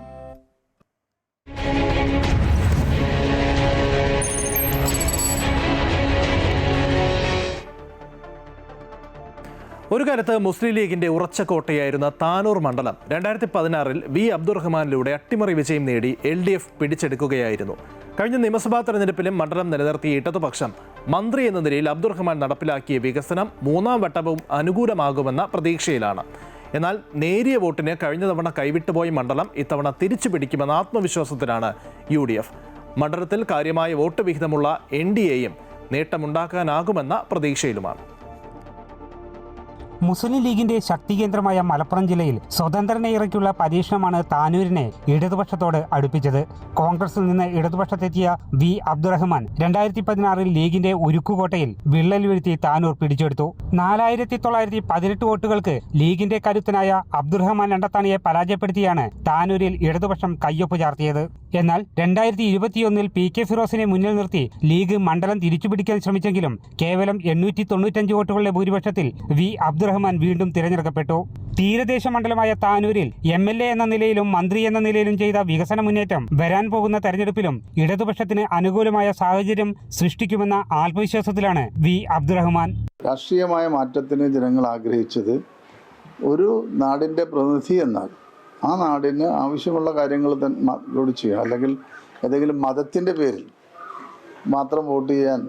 ഒരു കാലത്ത് മുസ്ലിം ലീഗിന്റെ ഉറച്ച കോട്ടയായിരുന്ന താനൂർ മണ്ഡലം 2016-ൽ വി അബ്ദുറഹ്മാനിലൂടെ അട്ടിമറി വിജയം നേടി LDF പിടിച്ചെടുക്കുകയായിരുന്നു. കഴിഞ്ഞ നിയമസഭാ തെരഞ്ഞെടുപ്പിലും മണ്ഡലം നിലനിർത്തിയ ഇടതുപക്ഷം മന്ത്രി എന്ന നിലയിൽ അബ്ദുറഹ്മാൻ നടപ്പിലാക്കിയ വികസനം 3ാം വട്ടവും അനുകൂലമാകുമെന്ന പ്രതീക്ഷയിലാണ്. എന്നാൽ നേരിയ വോട്ടിന് കഴിഞ്ഞ തവണ കൈവിട്ടുപോയ മണ്ഡലം ഇത്തവണ തിരിച്ചു പിടിക്കുമെന്ന ആത്മവിശ്വാസത്തിലാണ് UDF. മണ്ഡലത്തിൽ കാര്യമായ വോട്ട് വിഹിതമുള്ള NDAയും നേട്ടമുണ്ടാക്കാനാകുമെന്ന പ്രതീക്ഷയിലുമാണ്. മുസ്ലിം ലീഗിന്റെ ശക്തി കേന്ദ്രമായ മലപ്പുറം ജില്ലയിൽ സ്വതന്ത്രനെ ഇറക്കിയുള്ള പരീക്ഷണമാണ് താനൂരിനെ ഇടതുപക്ഷത്തോട് അടുപ്പിച്ചത്. കോൺഗ്രസിൽ നിന്ന് ഇടതുപക്ഷത്തെത്തിയ വി അബ്ദുറഹ്മാൻ 2016-ൽ ലീഗിന്റെ ഉരുക്കുകോട്ടയിൽ വിള്ളൽ വീഴ്ത്തി താനൂർ പിടിച്ചെടുത്തു. 4,918 വോട്ടുകൾക്ക് ലീഗിന്റെ കരുത്തനായ അബ്ദുറഹ്മാൻ രണ്ടത്താണിയെ പരാജയപ്പെടുത്തിയാണ് താനൂരിൽ ഇടതുപക്ഷം കയ്യൊപ്പ് ചാർത്തിയത്. എന്നാൽ 2021-ൽ PK ഫിറോസിനെ മുന്നിൽ നിർത്തി ലീഗ് മണ്ഡലം തിരിച്ചുപിടിക്കാൻ ശ്രമിച്ചെങ്കിലും കേവലം 895 വോട്ടുകളുടെ ഭൂരിപക്ഷത്തിൽ വി അബ്ദുറഹ്മാൻ വീണ്ടും തിരഞ്ഞെടുക്കപ്പെട്ടു. തീരദേശ മണ്ഡലമായ താനൂരിൽ MLA എന്ന നിലയിലും മന്ത്രി എന്ന നിലയിലും ചെയ്ത വികസന മുന്നേറ്റം വരാൻ പോകുന്ന തെരഞ്ഞെടുപ്പിലും ഇടതുപക്ഷത്തിന് അനുകൂലമായ സാഹചര്യം സൃഷ്ടിക്കുമെന്ന ആത്മവിശ്വാസത്തിലാണ് വി അബ്ദുറഹ്മാൻ. രാഷ്ട്രീയമായ മാറ്റത്തിന് ജനങ്ങൾ ആഗ്രഹിച്ചത് ഒരു നാടിൻ്റെ പ്രതിനിധി എന്നാൽ ആ നാടിന് ആവശ്യമുള്ള കാര്യങ്ങൾ തന്നെ ചെയ്യണം, അല്ലെങ്കിൽ ഏതെങ്കിലും മതത്തിൻ്റെ പേരിൽ മാത്രം വോട്ട് ചെയ്യാൻ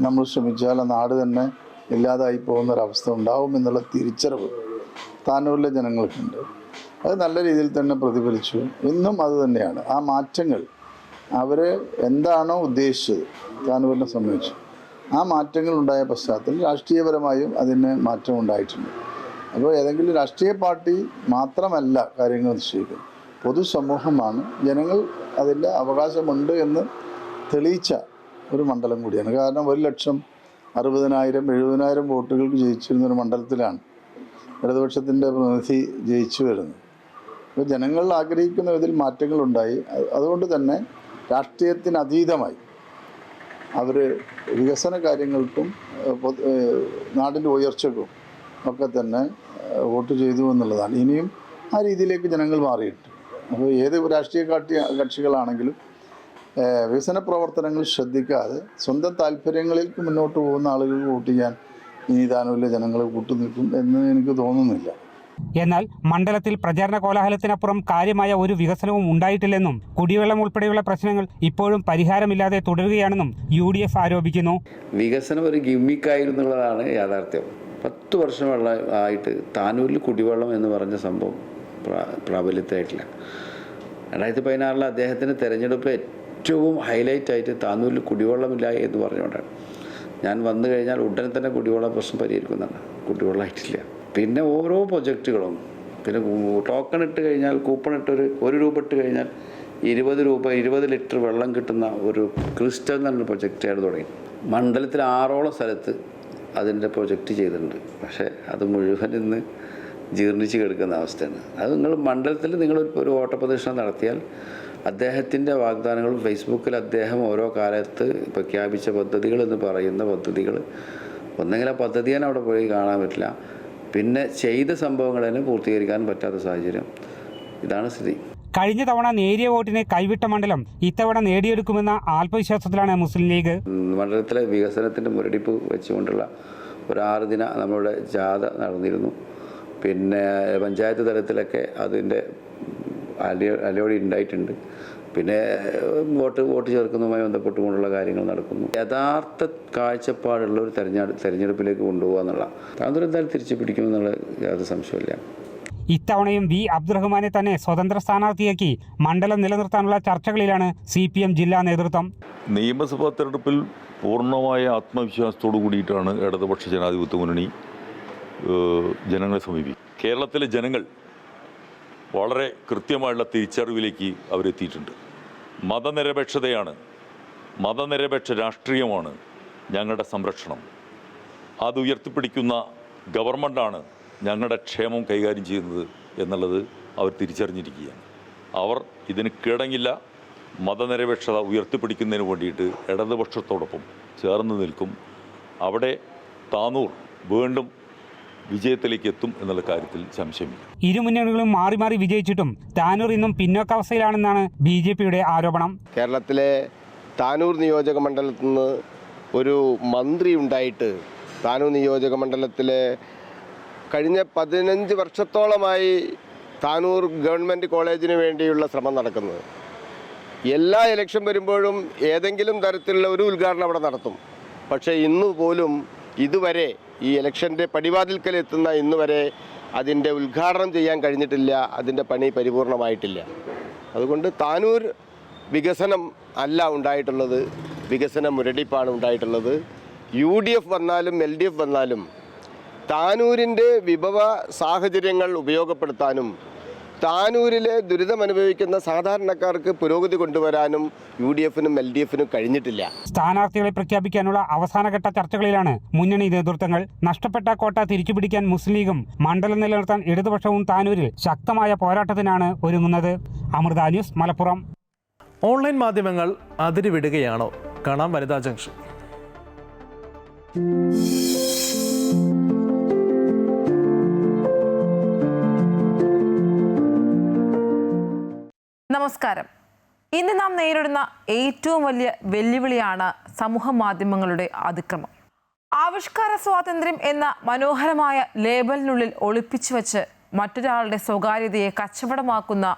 നമ്മൾ ശ്രമിച്ചാൽ ആ നാട് തന്നെ ഇല്ലാതായി പോകുന്നൊരവസ്ഥ ഉണ്ടാവും എന്നുള്ള തിരിച്ചറിവ് താനൂരിലെ ജനങ്ങൾക്കുണ്ട്. അത് നല്ല രീതിയിൽ തന്നെ പ്രതിഫലിച്ചു. ഇന്നും അത് തന്നെയാണ്. ആ മാറ്റങ്ങൾ അവർ എന്താണോ ഉദ്ദേശിച്ചത് താനൂരിനെ സംബന്ധിച്ച് ആ മാറ്റങ്ങൾ ഉണ്ടായ പശ്ചാത്തലത്തിൽ രാഷ്ട്രീയപരമായും അതിന് മാറ്റം ഉണ്ടായിട്ടുണ്ട്. അപ്പോൾ ഏതെങ്കിലും രാഷ്ട്രീയ പാർട്ടി മാത്രമല്ല കാര്യങ്ങൾ നിശ്ചയിക്കുന്നത്, പൊതുസമൂഹമാണ്. ജനങ്ങൾ അതിൻ്റെ അവകാശമുണ്ട് എന്ന് തെളിയിച്ച ഒരു മണ്ഡലം കൂടിയാണ്. കാരണം 1,60,000 70,000 വോട്ടുകൾക്ക് ജയിച്ചിരുന്നൊരു മണ്ഡലത്തിലാണ് ഇടതുപക്ഷത്തിൻ്റെ പ്രതിനിധി ജയിച്ചു വരുന്നത്. അപ്പോൾ ജനങ്ങൾ ആഗ്രഹിക്കുന്ന വിധത്തിൽ മാറ്റങ്ങളുണ്ടായി. അതുകൊണ്ട് തന്നെ രാഷ്ട്രീയത്തിനതീതമായി അവർ വികസന കാര്യങ്ങൾക്കും നാടിൻ്റെ ഉയർച്ചക്കും ഒക്കെ തന്നെ വോട്ട് ചെയ്തു എന്നുള്ളതാണ്. ഇനിയും ആ രീതിയിലേക്ക് ജനങ്ങൾ മാറിയിട്ടുണ്ട്. അപ്പോൾ ഏത് രാഷ്ട്രീയ കക്ഷികളാണെങ്കിലും വികസന പ്രവർത്തനങ്ങൾ ശ്രദ്ധിക്കാതെ സ്വന്തം താല്പര്യങ്ങളിലേക്ക് മുന്നോട്ട് പോകുന്ന ആളുകൾ വോട്ട് ചെയ്യാൻ ഇനി താനൂരിലെ ജനങ്ങൾ കൂട്ടുനിൽക്കും എന്ന് എനിക്ക് തോന്നുന്നില്ല. എന്നാൽ മണ്ഡലത്തിൽ പ്രചാരണ കോലാഹലത്തിനപ്പുറം കാര്യമായ ഒരു വികസനവും ഉണ്ടായിട്ടില്ലെന്നും കുടിവെള്ളം ഉൾപ്പെടെയുള്ള പ്രശ്നങ്ങൾ ഇപ്പോഴും പരിഹാരമില്ലാതെ തുടരുകയാണെന്നും UDF ആരോപിക്കുന്നു. വികസനം ഒരു ഗിമ്മിക്കായിരുന്നുള്ളതാണ് യാഥാർത്ഥ്യം. 10 വർഷമുള്ള ആയിട്ട് താനൂരിൽ കുടിവെള്ളം എന്ന് പറഞ്ഞ സംഭവം പ്രാബല്യത്തിലായിട്ടില്ല. 2016 അദ്ദേഹത്തിൻ്റെ തെരഞ്ഞെടുപ്പ് ഏറ്റവും ഹൈലൈറ്റായിട്ട് താനൂരിൽ കുടിവെള്ളമില്ല എന്ന് പറഞ്ഞുകൊണ്ടാണ്. ഞാൻ വന്നു കഴിഞ്ഞാൽ ഉടനെ തന്നെ കുടിവെള്ള പ്രശ്നം പരിഹരിക്കുന്നതാണ്. കുടിവെള്ളമായിട്ടില്ല. പിന്നെ ഓരോ പ്രൊജക്റ്റുകളും, പിന്നെ ടോക്കൺ ഇട്ട് കഴിഞ്ഞാൽ, കൂപ്പൺ ഇട്ട് 1 രൂപ ഇട്ട് കഴിഞ്ഞാൽ 20 രൂപ 20 ലിറ്റർ വെള്ളം കിട്ടുന്ന ഒരു ക്രിസ്റ്റൽ എന്നൊരു പ്രൊജക്റ്റാണ് തുടങ്ങി. മണ്ഡലത്തിൽ 6ഓളം സ്ഥലത്ത് അതിൻ്റെ പ്രൊജക്റ്റ് ചെയ്തിട്ടുണ്ട്. പക്ഷേ അത് മുഴുവൻ ഇന്ന് ജീർണിച്ച് കിടക്കുന്ന അവസ്ഥയാണ്. അത് നിങ്ങൾ മണ്ഡലത്തിൽ നിങ്ങളൊരു ഓട്ടപ്രദർശനം നടത്തിയാൽ അദ്ദേഹത്തിൻ്റെ വാഗ്ദാനങ്ങളും ഫേസ്ബുക്കിൽ അദ്ദേഹം ഓരോ കാലത്ത് പ്രഖ്യാപിച്ച പദ്ധതികൾ എന്ന് പറയുന്ന പദ്ധതികൾ ഒന്നെങ്കിൽ ആ പദ്ധതി തന്നെ അവിടെ പോയി കാണാൻ പറ്റില്ല, പിന്നെ ചെയ്ത സംഭവങ്ങൾ തന്നെ പൂർത്തീകരിക്കാൻ പറ്റാത്ത സാഹചര്യം. ഇതാണ് സ്ഥിതി. കഴിഞ്ഞ തവണ നേരിയ വോട്ടിന് കൈവിട്ട മണ്ഡലം ഇത്തവണ നേടിയെടുക്കുമെന്ന ആത്മവിശ്വാസത്തിലാണ് മുസ്ലിം ലീഗ്. മണ്ഡലത്തിലെ വികസനത്തിൻ്റെ മുരടിപ്പ് വെച്ചുകൊണ്ടുള്ള ഒരു 6 ദിന നമ്മളുടെ ജാഥ നടന്നിരുന്നു. പിന്നെ പഞ്ചായത്ത് തലത്തിലൊക്കെ അതിൻ്റെ അലയോടി ഉണ്ടായിട്ടുണ്ട്. പിന്നെ വോട്ട് ചേർക്കുന്നതുമായി ബന്ധപ്പെട്ടുകൊണ്ടുള്ള കാര്യങ്ങൾ നടക്കുന്നു. യഥാർത്ഥ കാഴ്ചപ്പാടുള്ള ഒരു തെരഞ്ഞെടുപ്പിലേക്ക് കൊണ്ടുപോകുക എന്നുള്ള താങ്കൾ എന്തായാലും തിരിച്ചു പിടിക്കുമെന്നുള്ള യാതൊരു സംശയമില്ല. ഇത്തവണയും വി അബ്ദുറഹ്മാനെ തന്നെ സ്വതന്ത്ര സ്ഥാനാർത്ഥിയാക്കി മണ്ഡലം നിലനിർത്താനുള്ള ചർച്ചകളിലാണ് CPM ജില്ലാ നേതൃത്വം. നിയമസഭാ തെരഞ്ഞെടുപ്പിൽ പൂർണ്ണമായ ആത്മവിശ്വാസത്തോടു കൂടിയിട്ടാണ് ഇടതുപക്ഷ ജനാധിപത്യ മുന്നണി ജനങ്ങളെ സമീപിക്കും. കേരളത്തിലെ ജനങ്ങൾ വളരെ കൃത്യമായുള്ള തിരിച്ചറിവിലേക്ക് അവരെത്തിയിട്ടുണ്ട്. മതനിരപേക്ഷതയാണ്, മതനിരപേക്ഷ രാഷ്ട്രീയമാണ് ഞങ്ങളുടെ സംരക്ഷണം. അത് ഉയർത്തിപ്പിടിക്കുന്ന ഗവൺമെൻറ്റാണ് ഞങ്ങളുടെ ക്ഷേമം കൈകാര്യം ചെയ്യുന്നത് എന്നുള്ളത് അവർ തിരിച്ചറിഞ്ഞിരിക്കുകയാണ്. അവർ ഇതിന് കീഴടങ്ങില്ല. മതനിരപേക്ഷത ഉയർത്തിപ്പിടിക്കുന്നതിന് വേണ്ടിയിട്ട് ഇടതുപക്ഷത്തോടൊപ്പം ചേർന്ന് നിൽക്കും. അവിടെ താനൂർ വീണ്ടും വിജയത്തിലേക്ക് എത്തും എന്നുള്ള കാര്യത്തിൽ സംശയമില്ല. ഇരു മുന്നണികളും മാറി മാറി വിജയിച്ചിട്ടും താനൂർ ഇന്നും പിന്നോക്കാവസ്ഥയിലാണെന്നാണ് BJPയുടെ ആരോപണം. കേരളത്തിലെ താനൂർ നിയോജക മണ്ഡലത്തിൽ നിന്ന് ഒരു മന്ത്രി ഉണ്ടായിട്ട് താനൂർ നിയോജക മണ്ഡലത്തിലെ കഴിഞ്ഞ 15 വർഷത്തോളമായി താനൂർ ഗവൺമെൻറ് കോളേജിന് വേണ്ടിയുള്ള ശ്രമം നടക്കുന്നത്. എല്ലാ ഇലക്ഷൻ വരുമ്പോഴും ഏതെങ്കിലും തരത്തിലുള്ള ഒരു ഉദ്ഘാടനം അവിടെ നടത്തും. പക്ഷേ ഇന്ന് പോലും ഇതുവരെ ഈ ഇലക്ഷൻ്റെ പടിവാതിൽക്കൽ എത്തുന്ന ഇന്ന് വരെ അതിൻ്റെ ഉദ്ഘാടനം ചെയ്യാൻ കഴിഞ്ഞിട്ടില്ല. അതിൻ്റെ പണി പരിപൂർണമായിട്ടില്ല. അതുകൊണ്ട് താനൂർ വികസനം അല്ല ഉണ്ടായിട്ടുള്ളത്, വികസന മുരടിപ്പാണ് ഉണ്ടായിട്ടുള്ളത്. UDF വന്നാലും LDF വന്നാലും താനൂരിൻ്റെ വിഭവ സാഹചര്യങ്ങൾ ഉപയോഗപ്പെടുത്താനും താനൂരിലെ ദുരിതമനുഭവിക്കുന്ന സാധാരണക്കാർക്ക് പുരോഗതി കൊണ്ടുവരാനും UDFനും LDFനും കഴിഞ്ഞിട്ടില്ല. സ്ഥാനാർത്ഥികളെ പ്രഖ്യാപിക്കാനുള്ള അവസാനഘട്ട ചർച്ചകളിലാണ് മുന്നണി നേതൃത്വങ്ങൾ. നഷ്ടപ്പെട്ട കോട്ട തിരിച്ചുപിടിക്കാൻ മുസ്ലിം ലീഗും മണ്ഡലം നിലനിർത്താൻ ഇടതുപക്ഷവും താനൂരിൽ ശക്തമായ പോരാട്ടത്തിനാണ് ഒരുങ്ങുന്നത്. അമൃത ന്യൂസ്, മലപ്പുറം. ഓൺലൈൻ മാധ്യമങ്ങൾ അതിരുവിടുകയാണോ? കാണാം വനിതാ ജംഗ്ഷൻ. നമസ്കാരം. ഇന്ന് നാം നേരിടുന്ന ഏറ്റവും വലിയ വെല്ലുവിളിയാണ് സമൂഹ മാധ്യമങ്ങളുടെ അതിക്രമം. ആവിഷ്കാര സ്വാതന്ത്ര്യം എന്ന മനോഹരമായ ലേബലിനുള്ളിൽ ഒളിപ്പിച്ചു വച്ച് മറ്റൊരാളുടെ സ്വകാര്യതയെ കച്ചവടമാക്കുന്ന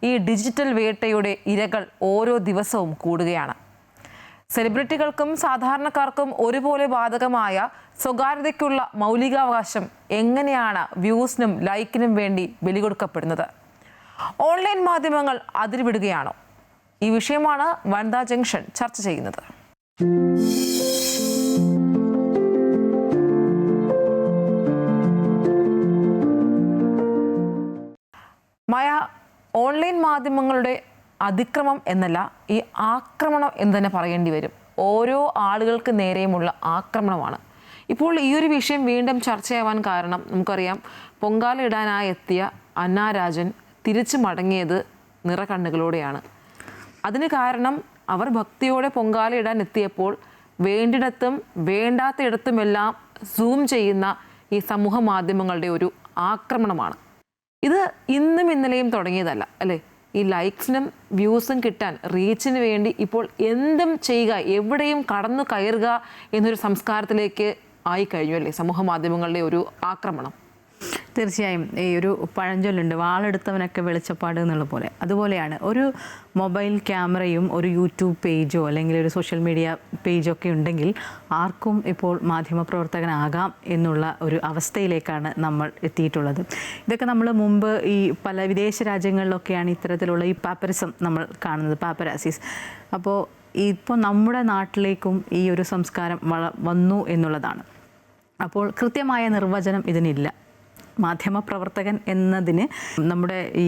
ഈ ഡിജിറ്റൽ വേട്ടയുടെ ഇരകൾ ഓരോ ദിവസവും കൂടുകയാണ്. സെലിബ്രിറ്റികൾക്കും സാധാരണക്കാർക്കും ഒരുപോലെ ബാധകമായ സ്വകാര്യതയ്ക്കുള്ള മൗലികാവകാശം എങ്ങനെയാണ് വ്യൂസിനും ലൈക്കിനും വേണ്ടി ബലികൊടുക്കപ്പെടുന്നത്? ഓൺലൈൻ മാധ്യമങ്ങൾ അതിരുവിടുകയാണോ? ഈ വിഷയമാണ് വനിതാ ജംഗ്ഷൻ ചർച്ച ചെയ്യുന്നത്. മായ, ഓൺലൈൻ മാധ്യമങ്ങളുടെ അതിക്രമം എന്നല്ല, ഈ ആക്രമണം എന്ന് തന്നെ പറയേണ്ടി വരും. ഓരോ ആളുകൾക്ക് നേരെയുമുള്ള ആക്രമണമാണ്. ഇപ്പോൾ ഈ ഒരു വിഷയം വീണ്ടും ചർച്ചയാവാൻ കാരണം നമുക്കറിയാം, പൊങ്കാലയിടാനായി എത്തിയ അന്ന രാജൻ തിരിച്ചു മടങ്ങിയത് നിറകണ്ണുകളോടെയാണ്. അതിന് കാരണം അവർ ഭക്തിയോടെ പൊങ്കാലയിടാൻ എത്തിയപ്പോൾ വേണ്ടിടത്തും വേണ്ടാത്തയിടത്തുമെല്ലാം സൂം ചെയ്യുന്ന ഈ സമൂഹ മാധ്യമങ്ങളുടെ ഒരു ആക്രമണമാണ്. ഇത് ഇന്നും ഇന്നലെയും തുടങ്ങിയതല്ല, അല്ലേ? ഈ ലൈക്സിനും വ്യൂസും കിട്ടാൻ, റീച്ചിന് വേണ്ടി ഇപ്പോൾ എന്തും ചെയ്യുക, എവിടെയും കടന്നു കയറുക എന്നൊരു സംസ്കാരത്തിലേക്ക് ആയിക്കഴിഞ്ഞു, അല്ലേ സമൂഹ മാധ്യമങ്ങളുടെ ഒരു ആക്രമണം? തീർച്ചയായും. ഈ ഒരു പഴഞ്ചൊല്ലുണ്ട്, വാളെടുത്തവനൊക്കെ വെളിച്ചപ്പാട് എന്നുള്ള പോലെ. അതുപോലെയാണ് ഒരു മൊബൈൽ ക്യാമറയും ഒരു യൂട്യൂബ് പേജോ അല്ലെങ്കിൽ ഒരു സോഷ്യൽ മീഡിയ പേജോ ഒക്കെ ഉണ്ടെങ്കിൽ ആർക്കും ഇപ്പോൾ മാധ്യമപ്രവർത്തകനാകാം എന്നുള്ള ഒരു അവസ്ഥയിലേക്കാണ് നമ്മൾ എത്തിയിട്ടുള്ളത്. ഇതൊക്കെ നമ്മൾ മുമ്പ് ഈ പല വിദേശ രാജ്യങ്ങളിലൊക്കെയാണ് ഇത്തരത്തിലുള്ള ഈ പാപ്പരസം നമ്മൾ കാണുന്നത്, പാപ്പരാസീസ്. അപ്പോൾ ഇപ്പോൾ നമ്മുടെ നാട്ടിലേക്കും ഈ ഒരു സംസ്കാരം വന്നു എന്നുള്ളതാണ്. അപ്പോൾ കൃത്യമായ നിർവചനം ഇതിനില്ല. മാധ്യമപ്രവർത്തകൻ എന്നതിന് നമ്മുടെ ഈ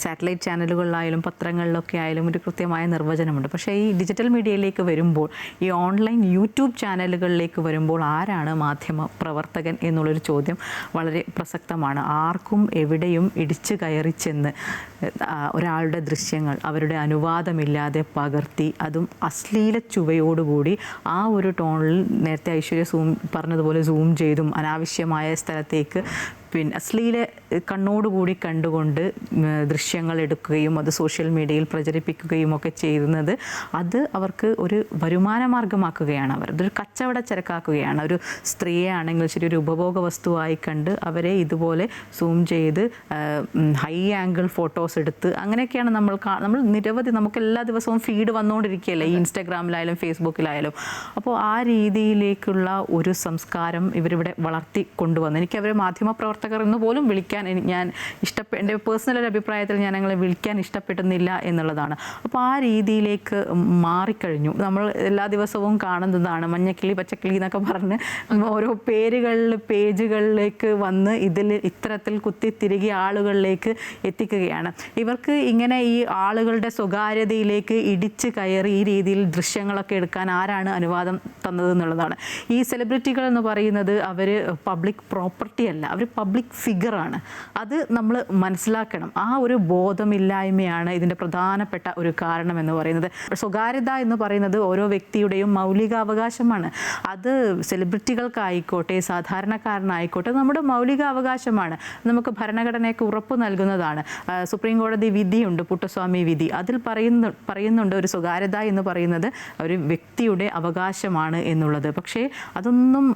സാറ്റലൈറ്റ് ചാനലുകളിലായാലും പത്രങ്ങളിലൊക്കെ ആയാലും ഒരു കൃത്യമായ നിർവചനമുണ്ട്. പക്ഷേ ഈ ഡിജിറ്റൽ മീഡിയയിലേക്ക് വരുമ്പോൾ, ഈ ഓൺലൈൻ യൂട്യൂബ് ചാനലുകളിലേക്ക് വരുമ്പോൾ ആരാണ് മാധ്യമപ്രവർത്തകൻ എന്നുള്ളൊരു ചോദ്യം വളരെ പ്രസക്തമാണ്. ആർക്കും എവിടെയും ഇടിച്ചു കയറി ചെന്ന് ഒരാളുടെ ദൃശ്യങ്ങൾ അവരുടെ അനുവാദമില്ലാതെ പകർത്തി, അതും അശ്ലീല ചുവയോടുകൂടി ആ ഒരു ടോണിൽ, നേരത്തെ ഐശ്വര്യ പറഞ്ഞതുപോലെ സൂം ചെയ്തും അനാവശ്യമായ സ്ഥലത്തേക്ക് പിന്നെ അശ്ലീല കണ്ണോടുകൂടി കണ്ടുകൊണ്ട് ദൃശ്യങ്ങൾ എടുക്കുകയും അത് സോഷ്യൽ മീഡിയയിൽ പ്രചരിപ്പിക്കുകയും ഒക്കെ ചെയ്യുന്നത് അത് അവർക്ക് ഒരു വരുമാന മാർഗമാക്കുകയാണ്. അവർ ഇതൊരു കച്ചവട ചരക്കാക്കുകയാണ്. ഒരു സ്ത്രീയെ ആണെങ്കിൽ ശരി ഒരു ഉപഭോഗ വസ്തുവായി കണ്ട് അവരെ ഇതുപോലെ സൂം ചെയ്ത് ഹൈ ആംഗിൾ ഫോട്ടോസ് എടുത്ത് അങ്ങനെയൊക്കെയാണ് നമ്മൾ നിരവധി നമുക്ക് എല്ലാ ദിവസവും ഫീഡ് വന്നുകൊണ്ടിരിക്കുകയല്ലേ ഈ ഇൻസ്റ്റാഗ്രാമിലായാലും ഫേസ്ബുക്കിലായാലും. അപ്പോൾ ആ രീതിയിലേക്കുള്ള ഒരു സംസ്കാരം ഇവരിവിടെ വളർത്തി കൊണ്ടുവന്നു. എനിക്ക് അവരെ മാധ്യമപ്രവർത്തകർ എന്ന് പോലും വിളിക്കാൻ ഞാൻ എൻ്റെ പേഴ്സണൽ ഒരു അഭിപ്രായത്തിൽ ഞാൻ ഞങ്ങളെ വിളിക്കാൻ ഇഷ്ടപ്പെടുന്നില്ല എന്നുള്ളതാണ്. അപ്പോൾ ആ രീതിയിലേക്ക് മാറിക്കഴിഞ്ഞു. നമ്മൾ എല്ലാ ദിവസവും കാണുന്നതാണ് മഞ്ഞക്കിളി പച്ചക്കിളി എന്നൊക്കെ പറഞ്ഞ് ഓരോ പേജുകളിലേക്ക് വന്ന് ഇത്തരത്തിൽ കുത്തിത്തിരികെ ആളുകളിലേക്ക് എത്തിക്കുകയാണ്. ഇവർക്ക് ഇങ്ങനെ ഈ ആളുകളുടെ സ്വകാര്യതയിലേക്ക് ഇടിച്ച് കയറി ഈ രീതിയിൽ ദൃശ്യങ്ങളൊക്കെ എടുക്കാൻ ആരാണ് അനുവാദം തന്നത് എന്നുള്ളതാണ്. ഈ സെലിബ്രിറ്റികൾ എന്ന് പറയുന്നത് അവർ പബ്ലിക് പ്രോപ്പർട്ടി അല്ല, അവർ പബ്ലിക് ഫിഗറാണ്. അത് നമ്മൾ മനസ്സിലാക്കണം. ആ ഒരു ബോധമില്ലായ്മയാണ് ഇതിൻ്റെ പ്രധാനപ്പെട്ട ഒരു കാരണം എന്ന് പറയുന്നത്. സ്വകാര്യത എന്ന് പറയുന്നത് ഓരോ വ്യക്തിയുടെയും മൗലികാവകാശമാണ്. അത് സെലിബ്രിറ്റികൾക്കായിക്കോട്ടെ സാധാരണക്കാരനായിക്കോട്ടെ നമ്മുടെ മൗലികാവകാശമാണ്. നമുക്ക് ഭരണഘടനയൊക്കെ ഉറപ്പ് നൽകുന്നതാണ്. സുപ്രീം കോടതി വിധിയുണ്ട്, പുട്ടസ്വാമി വിധി. അതിൽ പറയുന്നുണ്ട് ഒരു സ്വകാര്യത എന്ന് പറയുന്നത് ഒരു വ്യക്തിയുടെ അവകാശമാണ് എന്നുള്ളത്. പക്ഷേ അതൊന്നും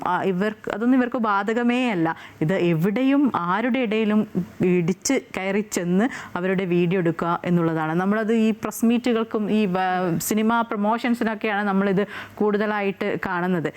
ഇവർക്ക് ബാധകമേ അല്ല. ഇത് എവിടെയും ആരുടെ ഇടയിലും ഇടിച്ച് കയറി ചെന്ന് അവരുടെ വീഡിയോ എടുക്കുക എന്നുള്ളതാണ്. നമ്മളത് ഈ പ്രസ് മീറ്റുകൾക്കും ഈ സിനിമ പ്രൊമോഷൻസിനൊക്കെയാണ് നമ്മളിത് കൂടുതലായിട്ട് കാണുന്നത്.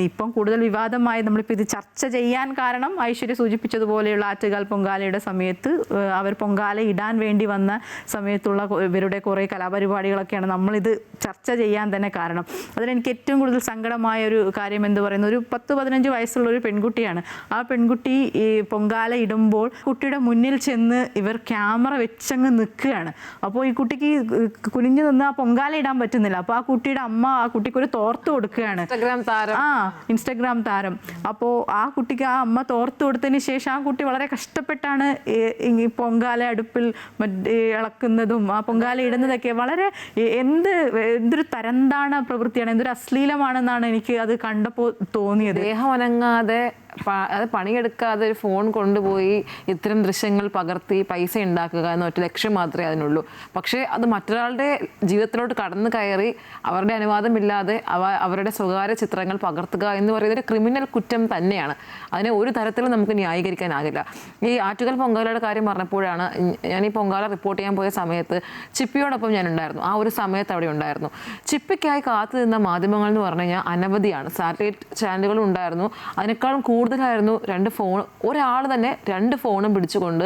ഇപ്പം കൂടുതൽ വിവാദമായി നമ്മളിപ്പോൾ ഇത് ചർച്ച ചെയ്യാൻ കാരണം ഐശ്വര്യ സൂചിപ്പിച്ചതുപോലെയുള്ള ആറ്റുകാൽ പൊങ്കാലയുടെ സമയത്ത് അവർ പൊങ്കാല ഇടാൻ വേണ്ടി വന്ന സമയത്തുള്ള ഇവരുടെ കുറേ കലാപരിപാടികളൊക്കെയാണ് നമ്മളിത് ചർച്ച ചെയ്യാൻ തന്നെ കാരണം. അതിലെനിക്ക് ഏറ്റവും കൂടുതൽ സങ്കടമായ ഒരു കാര്യം എന്ന് പറയുന്നത് ഒരു 10-15 വയസ്സുള്ള ഒരു പെൺകുട്ടിയാണ്. ആ പെൺകുട്ടി ഈ പൊങ്കാല ഇടുമ്പോൾ കുട്ടിയുടെ മുന്നിൽ ചെന്ന് ഇവർ ക്യാമറ വെച്ചങ്ങ് നിൽക്കുകയാണ്. അപ്പോൾ ഈ കുട്ടിക്ക് കുനിഞ്ഞു നിന്ന് ആ പൊങ്കാല ഇടാൻ പറ്റുന്നില്ല. അപ്പോൾ ആ കുട്ടിയുടെ അമ്മ ആ കുട്ടിക്ക് ഒരു തോർത്ത് കൊടുക്കുകയാണ്. ഇൻസ്റ്റഗ്രാം താരം. അപ്പോൾ ആ കുട്ടിക്ക് ആ അമ്മ തോർത്ത് കൊടുത്തതിന് ശേഷം ആ കുട്ടി വളരെ കഷ്ടപ്പെട്ടാണ് ഈ പൊങ്കാല അടുപ്പിൽ ഇളക്കുന്നതും ആ പൊങ്കാല ഇടുന്നതൊക്കെ. വളരെ എന്തൊരു തരംതാണ പ്രവൃത്തിയാണ്, എന്തൊരു അശ്ലീലമാണെന്നാണ് എനിക്ക് അത് കണ്ടപ്പോൾ തോന്നിയത്. ദേഹം അനങ്ങാതെ അത് പണിയെടുക്കാതെ ഒരു ഫോൺ കൊണ്ടുപോയി ഇത്തരം ദൃശ്യങ്ങൾ പകർത്തി പൈസ ഉണ്ടാക്കുക എന്ന ഒറ്റ ലക്ഷ്യം മാത്രമേ അതിനുള്ളൂ. പക്ഷേ അത് മറ്റൊരാളുടെ ജീവിതത്തിലോട്ട് കടന്നു കയറി അവരുടെ അനുവാദമില്ലാതെ അവരുടെ സ്വകാര്യ ചിത്രങ്ങൾ പകർത്തുക എന്ന് പറയുന്നത് ഒരു ക്രിമിനൽ കുറ്റം തന്നെയാണ്. അതിനെ ഒരു തരത്തിലും നമുക്ക് ന്യായീകരിക്കാനാകില്ല. ഈ ആറ്റുകാൽ പൊങ്കാലയുടെ കാര്യം പറഞ്ഞപ്പോഴാണ് ഞാൻ ഈ പൊങ്കാല റിപ്പോർട്ട് ചെയ്യാൻ പോയ സമയത്ത് ചിപ്പിയോടൊപ്പം ഞാൻ ഉണ്ടായിരുന്നു. ആ ഒരു സമയത്ത് അവിടെ ഉണ്ടായിരുന്നു. ചിപ്പിക്കായി കാത്തു നിന്ന മാധ്യമങ്ങൾ എന്ന് പറഞ്ഞു കഴിഞ്ഞാൽ അനവധിയാണ്. സാറ്റലൈറ്റ് ചാനലുകളും ഉണ്ടായിരുന്നു. അതിനേക്കാളും കൂടുതലായിരുന്നു 2 ഫോൺ, ഒരാൾ തന്നെ 2 ഫോണും പിടിച്ചുകൊണ്ട്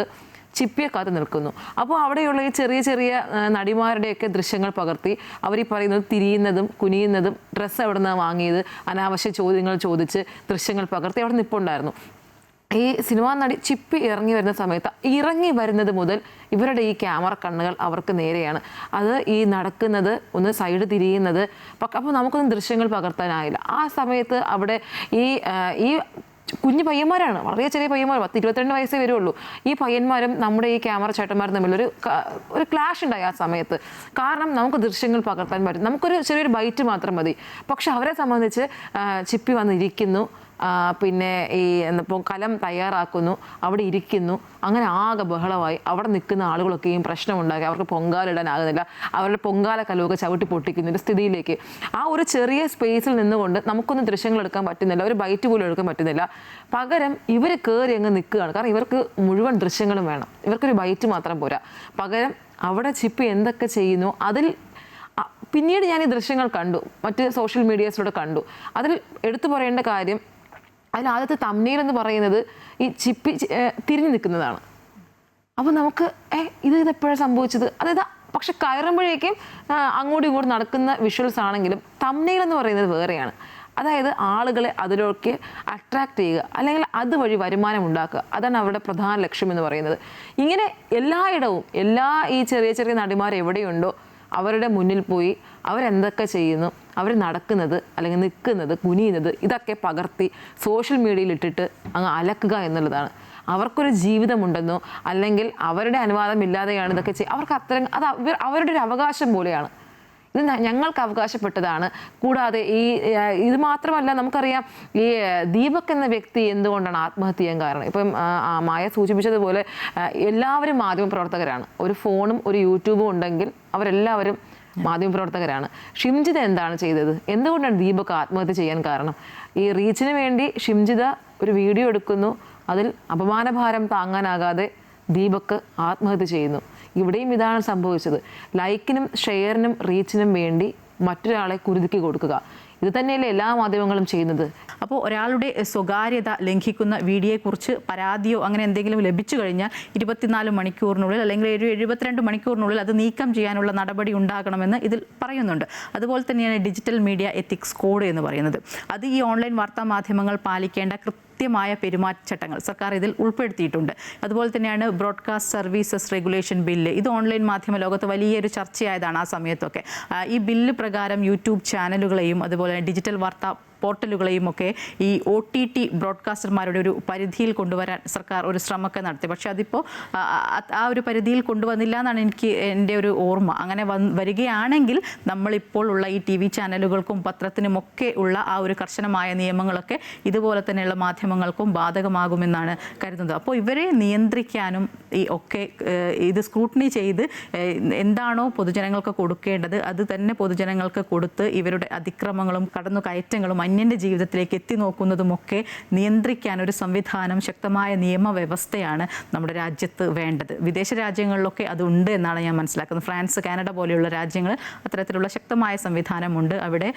ചിപ്പിയെ കാത്ത് നിൽക്കുന്നു. അപ്പോൾ അവിടെയുള്ള ഈ ചെറിയ ചെറിയ നടിമാരുടെയൊക്കെ ദൃശ്യങ്ങൾ പകർത്തി അവർ ഈ പറയുന്നത് തിരിയുന്നതും കുനിയുന്നതും ഡ്രസ്സ് എവിടെ നിന്നാണ് വാങ്ങിയത് അനാവശ്യ ചോദ്യങ്ങൾ ചോദിച്ച് ദൃശ്യങ്ങൾ പകർത്തി അവിടെ നിൽപ്പുണ്ടായിരുന്നു. ഈ സിനിമാ നടി ചിപ്പി ഇറങ്ങി വരുന്ന സമയത്ത് ഇറങ്ങി വരുന്നത് മുതൽ ഇവരുടെ ഈ ക്യാമറ കണ്ണുകൾ അവർക്ക് നേരെയാണ്. അത് ഈ നടക്കുന്നത് ഒന്ന് സൈഡ് തിരിയുന്നത്. അപ്പോൾ നമുക്കൊന്നും ദൃശ്യങ്ങൾ പകർത്താനായില്ല. ആ സമയത്ത് അവിടെ ഈ കുഞ്ഞു പയ്യന്മാരാണ്, വളരെ ചെറിയ പയ്യന്മാർ, 10-22 വയസ്സേ വരുള്ളൂ. ഈ പയ്യന്മാരും നമ്മുടെ ഈ ക്യാമറ ചേട്ടന്മാരും തമ്മിലൊരു ക്ലാഷ് ഉണ്ടായി ആ സമയത്ത്. കാരണം നമുക്ക് ദൃശ്യങ്ങൾ പകർത്താൻ പറ്റും, നമുക്കൊരു ചെറിയൊരു ബൈറ്റ് മാത്രം മതി. പക്ഷെ അവരെ സംബന്ധിച്ച് ചിപ്പി വന്നിരിക്കുന്നു, പിന്നെ ഈ കലം തയ്യാറാക്കുന്നു, അവിടെ ഇരിക്കുന്നു, അങ്ങനെ ആകെ ബഹളമായി. അവിടെ നിൽക്കുന്ന ആളുകളൊക്കെയും പ്രശ്നമുണ്ടാക്കി. അവർക്ക് പൊങ്കാലിടാനാകുന്നില്ല, അവരുടെ പൊങ്കാല കലമൊക്കെ ചവിട്ടി പൊട്ടിക്കുന്ന ഒരു സ്ഥിതിയിലേക്ക്. ആ ഒരു ചെറിയ സ്പേസിൽ നിന്നുകൊണ്ട് നമുക്കൊന്നും ദൃശ്യങ്ങൾ എടുക്കാൻ പറ്റുന്നില്ല, ഒരു ബൈറ്റ് പോലും എടുക്കാൻ പറ്റുന്നില്ല. പകരം ഇവർ കയറി അങ്ങ് നിൽക്കുകയാണ്. കാരണം ഇവർക്ക് മുഴുവൻ ദൃശ്യങ്ങളും വേണം, ഇവർക്കൊരു ബൈറ്റ് മാത്രം പോരാ. പകരം അവിടെ ചിപ്പി എന്തൊക്കെ ചെയ്യുന്നു അതിൽ പിന്നീട് ഞാൻ ഈ ദൃശ്യങ്ങൾ കണ്ടു, മറ്റ് സോഷ്യൽ മീഡിയാസിലൂടെ കണ്ടു. അതിൽ എടുത്തു പറയേണ്ട കാര്യം, അതിൽ ആദ്യത്തെ തംബ്നെയിൽ എന്ന് പറയുന്നത് ഈ ചിപ്പി തിരിഞ്ഞു നിൽക്കുന്നതാണ്. അപ്പോൾ നമുക്ക് ഇതെപ്പോഴാണ് സംഭവിച്ചത്, അതായത് പക്ഷെ കയറുമ്പോഴേക്കും അങ്ങോട്ടും ഇങ്ങോട്ടും നടക്കുന്ന വിഷ്വൽസ് ആണെങ്കിലും തംബ്നെയിൽ എന്ന് പറയുന്നത് വേറെയാണ്. അതായത് ആളുകളെ അതിലേക്ക് അട്രാക്ട് ചെയ്യുക, അല്ലെങ്കിൽ അതുവഴി വരുമാനം ഉണ്ടാക്കുക. അതാണ് അവരുടെ പ്രധാന ലക്ഷ്യം എന്ന് പറയുന്നത്. ഇങ്ങനെ എല്ലായിടവും ഈ ചെറിയ ചെറിയ നടിമാർ എവിടെയുണ്ടോ അവരുടെ മുന്നിൽ പോയി അവരെന്തൊക്കെ ചെയ്യുന്നു, അവർ നടക്കുന്നത് അല്ലെങ്കിൽ നിൽക്കുന്നത് കുനിയുന്നത് ഇതൊക്കെ പകർത്തി സോഷ്യൽ മീഡിയയിൽ ഇട്ടിട്ട് അങ്ങ് അലക്കുക എന്നുള്ളതാണ്. അവർക്കൊരു ജീവിതമുണ്ടെന്നോ അല്ലെങ്കിൽ അവരുടെ അനുവാദമില്ലാതെയാണ് ഇതൊക്കെ അവർക്ക് അത്തരം അത് അവരുടെ ഒരു അവകാശം പോലെയാണ്. ഇത് ഞങ്ങൾക്ക് അവകാശപ്പെട്ടതാണ്. കൂടാതെ ഇത് മാത്രമല്ല, നമുക്കറിയാം ഈ ദീപക് എന്ന വ്യക്തി എന്തുകൊണ്ടാണ് ആത്മഹത്യ ചെയ്യാൻ കാരണം. ഇപ്പം മായ സൂചിപ്പിച്ചതുപോലെ എല്ലാവരും മാധ്യമപ്രവർത്തകരാണ്. ഒരു ഫോണും ഒരു യൂട്യൂബും ഉണ്ടെങ്കിൽ അവരെല്ലാവരും മാധ്യമപ്രവർത്തകരാണ്. ഷിംജിത എന്താണ് ചെയ്തത്? എന്തുകൊണ്ടാണ് ദീപക് ആത്മഹത്യ ചെയ്യാൻ കാരണം? ഈ റീച്ചിന് വേണ്ടി ഷിംജിത ഒരു വീഡിയോ എടുക്കുന്നു, അതിൽ അപമാനഭാരം താങ്ങാനാകാതെ ദീപക് ആത്മഹത്യ ചെയ്യുന്നു. ഇവിടെയും ഇതാണ് സംഭവിച്ചത്. ലൈക്കിനും ഷെയറിനും റീച്ചിനും വേണ്ടി മറ്റൊരാളെ കുരുതിക്ക് കൊടുക്കുക. ഇത് തന്നെയല്ലേ എല്ലാ മാധ്യമങ്ങളും ചെയ്യുന്നത്. അപ്പോൾ ഒരാളുടെ സ്വകാര്യത ലംഘിക്കുന്ന വീഡിയോയെക്കുറിച്ച് പരാതിയോ അങ്ങനെ എന്തെങ്കിലും ലഭിച്ചു കഴിഞ്ഞാൽ 24 മണിക്കൂറിനുള്ളിൽ അല്ലെങ്കിൽ 72 മണിക്കൂറിനുള്ളിൽ അത് നീക്കം ചെയ്യാനുള്ള നടപടി ഉണ്ടാകണമെന്ന് ഇതിൽ പറയുന്നുണ്ട്. അതുപോലെ തന്നെയാണ് ഡിജിറ്റൽ മീഡിയ എത്തിക്സ് കോഡ് എന്ന് പറയുന്നത്. അത് ഈ ഓൺലൈൻ വാർത്താ മാധ്യമങ്ങൾ പാലിക്കേണ്ട കൃത്യമായ പെരുമാറ്റച്ചട്ടങ്ങൾ സർക്കാർ ഇതിൽ ഉൾപ്പെടുത്തിയിട്ടുണ്ട്. അതുപോലെ തന്നെയാണ് ബ്രോഡ്കാസ്റ്റ് സർവീസസ് റെഗുലേഷൻ ബില്ല്. ഇത് ഓൺലൈൻ മാധ്യമ ലോകത്ത് വലിയൊരു ചർച്ചയായതാണ് ആ സമയത്തൊക്കെ. ഈ ബില്ല് പ്രകാരം യൂട്യൂബ് ചാനലുകളെയും അതുപോലെ ഡിജിറ്റൽ വാർത്താ പോർട്ടലുകളെയും ഒക്കെ ഈ OTT ബ്രോഡ്കാസ്റ്റർമാരുടെ ഒരു പരിധിയിൽ കൊണ്ടുവരാൻ സർക്കാർ ഒരു ശ്രമമൊക്കെ നടത്തി. പക്ഷെ അതിപ്പോൾ ആ ഒരു പരിധിയിൽ കൊണ്ടുവന്നില്ല എന്നാണ് എൻ്റെ ഒരു ഓർമ്മ. അങ്ങനെ വരികയാണെങ്കിൽ നമ്മളിപ്പോൾ ഉള്ള ഈ TV ചാനലുകൾക്കും പത്രത്തിനുമൊക്കെ ഉള്ള ആ ഒരു കർശനമായ നിയമങ്ങളൊക്കെ ഇതുപോലെ തന്നെയുള്ള മാധ്യമങ്ങൾക്കും ബാധകമാകുമെന്നാണ് കരുതുന്നത്. അപ്പോൾ ഇവരെ നിയന്ത്രിക്കാനും ഇത് സ്ക്രൂട്ടിനി ചെയ്ത് എന്താണോ പൊതുജനങ്ങൾക്ക് കൊടുക്കേണ്ടത് അത് തന്നെ പൊതുജനങ്ങൾക്ക് കൊടുത്ത് ഇവരുടെ അതിക്രമങ്ങളും കടന്നുകയറ്റങ്ങളും അന്യൻ്റെ ജീവിതത്തിലേക്ക് എത്തി നോക്കുന്നതുമൊക്കെ നിയന്ത്രിക്കാൻ ഒരു സംവിധാനം, ശക്തമായ നിയമവ്യവസ്ഥയാണ് നമ്മുടെ രാജ്യത്ത് വേണ്ടത്. വിദേശ രാജ്യങ്ങളിലൊക്കെ അതുണ്ട് എന്നാണ് ഞാൻ മനസ്സിലാക്കുന്നത്. ഫ്രാൻസ്, കാനഡ പോലെയുള്ള രാജ്യങ്ങൾ അത്തരത്തിലുള്ള ശക്തമായ സംവിധാനമുണ്ട്. അവിടെ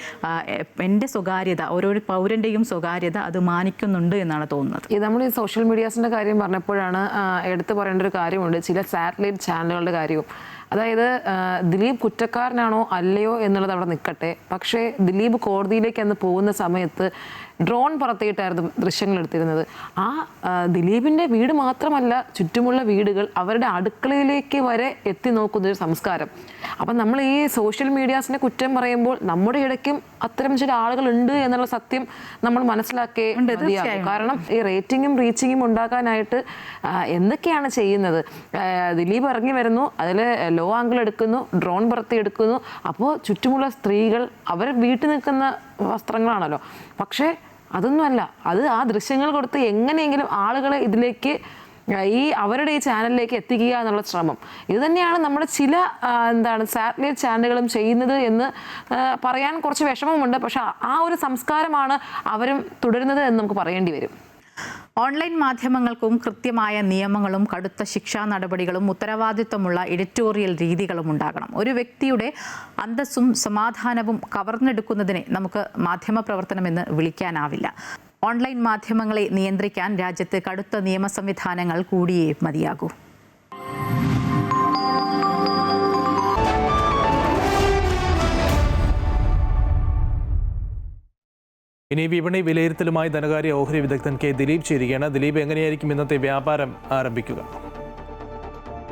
എൻ്റെ സ്വകാര്യത, ഓരോ പൗരൻ്റെയും സ്വകാര്യത അത് മാനിക്കുന്നുണ്ട് എന്നാണ് തോന്നുന്നത്. നമ്മൾ ഈ സോഷ്യൽ മീഡിയാസിൻ്റെ കാര്യം പറഞ്ഞപ്പോഴാണ് എടുത്തു പറയേണ്ട ഒരു കാര്യമുണ്ട്, ചില സാറ്റലൈറ്റ് ചാനലുകളുടെ കാര്യവും. അതായത് ദിലീപ് കുറ്റക്കാരനാണോ അല്ലയോ എന്നുള്ളത് അവിടെ നിൽക്കട്ടെ, പക്ഷേ ദിലീപ് കോടതിയിലേക്ക് അന്ന് പോകുന്ന സമയത്ത് ഡ്രോൺ പറത്തിയിട്ടായിരുന്നു ദൃശ്യങ്ങൾ എടുത്തിരുന്നത്. ദിലീപിൻ്റെ വീട് മാത്രമല്ല, ചുറ്റുമുള്ള വീടുകൾ, അവരുടെ അടുക്കളയിലേക്ക് വരെ എത്തി നോക്കുന്നൊരു സംസ്കാരം. അപ്പം നമ്മൾ ഈ സോഷ്യൽ മീഡിയാസിനെ കുറ്റം പറയുമ്പോൾ നമ്മുടെ ഇടയ്ക്കും അത്തരം ചില ആളുകളുണ്ട് എന്നുള്ള സത്യം നമ്മൾ മനസ്സിലാക്കേ മതിയാകും. കാരണം ഈ റേറ്റിങ്ങും റീച്ചിങ്ങും ഉണ്ടാക്കാനായിട്ട് എന്തൊക്കെയാണ് ചെയ്യുന്നത്. ദിലീപ് ഇറങ്ങി വരുന്നു, അതിൽ ലോ ആംഗിൾ എടുക്കുന്നു, ഡ്രോൺ പറത്തി എടുക്കുന്നു. അപ്പോൾ ചുറ്റുമുള്ള സ്ത്രീകൾ അവർ വീട്ടിൽ നിൽക്കുന്ന വസ്ത്രങ്ങളാണല്ലോ. പക്ഷേ അതൊന്നുമല്ല, അത് ആ ദൃശ്യങ്ങൾ കൊടുത്ത് എങ്ങനെയെങ്കിലും ആളുകളെ ഇതിലേക്ക് അവരുടെ ഈ ചാനലിലേക്ക് എത്തിക്കുക എന്നുള്ള ശ്രമം. ഇത് തന്നെയാണ് നമ്മുടെ ചില സാറ്റലൈറ്റ് ചാനലുകളും ചെയ്യുന്നത് എന്ന് പറയാൻ കുറച്ച് വിഷമമുണ്ട്. പക്ഷെ ആ ഒരു സംസ്കാരമാണ് അവരും തുടരുന്നത് എന്ന് നമുക്ക് പറയേണ്ടി വരും. ഓൺലൈൻ മാധ്യമങ്ങൾക്കും കൃത്യമായ നിയമങ്ങളും കടുത്ത ശിക്ഷാ നടപടികളും ഉത്തരവാദിത്വമുള്ള എഡിറ്റോറിയൽ രീതികളും ഉണ്ടാകണം. ഒരു വ്യക്തിയുടെ അന്തസ്സും സമാധാനവും കവർന്നെടുക്കുന്നതിനെ നമുക്ക് മാധ്യമപ്രവർത്തനമെന്ന് വിളിക്കാനാവില്ല. ഓൺലൈൻ മാധ്യമങ്ങളെ നിയന്ത്രിക്കാൻ രാജ്യത്ത് കടുത്ത നിയമ സംവിധാനങ്ങൾ കൂടിയേ മതിയാകൂ. ഇനി വിപണി വിലയിരുത്തലുമായി ധനകാര്യ ഓഹരി വിദഗ്ധൻ കെ ദിലീപ് ചേരുകയാണ്. ദിലീപ്, എങ്ങനെയായിരിക്കും ഇന്നത്തെ വ്യാപാരം ആരംഭിക്കുക?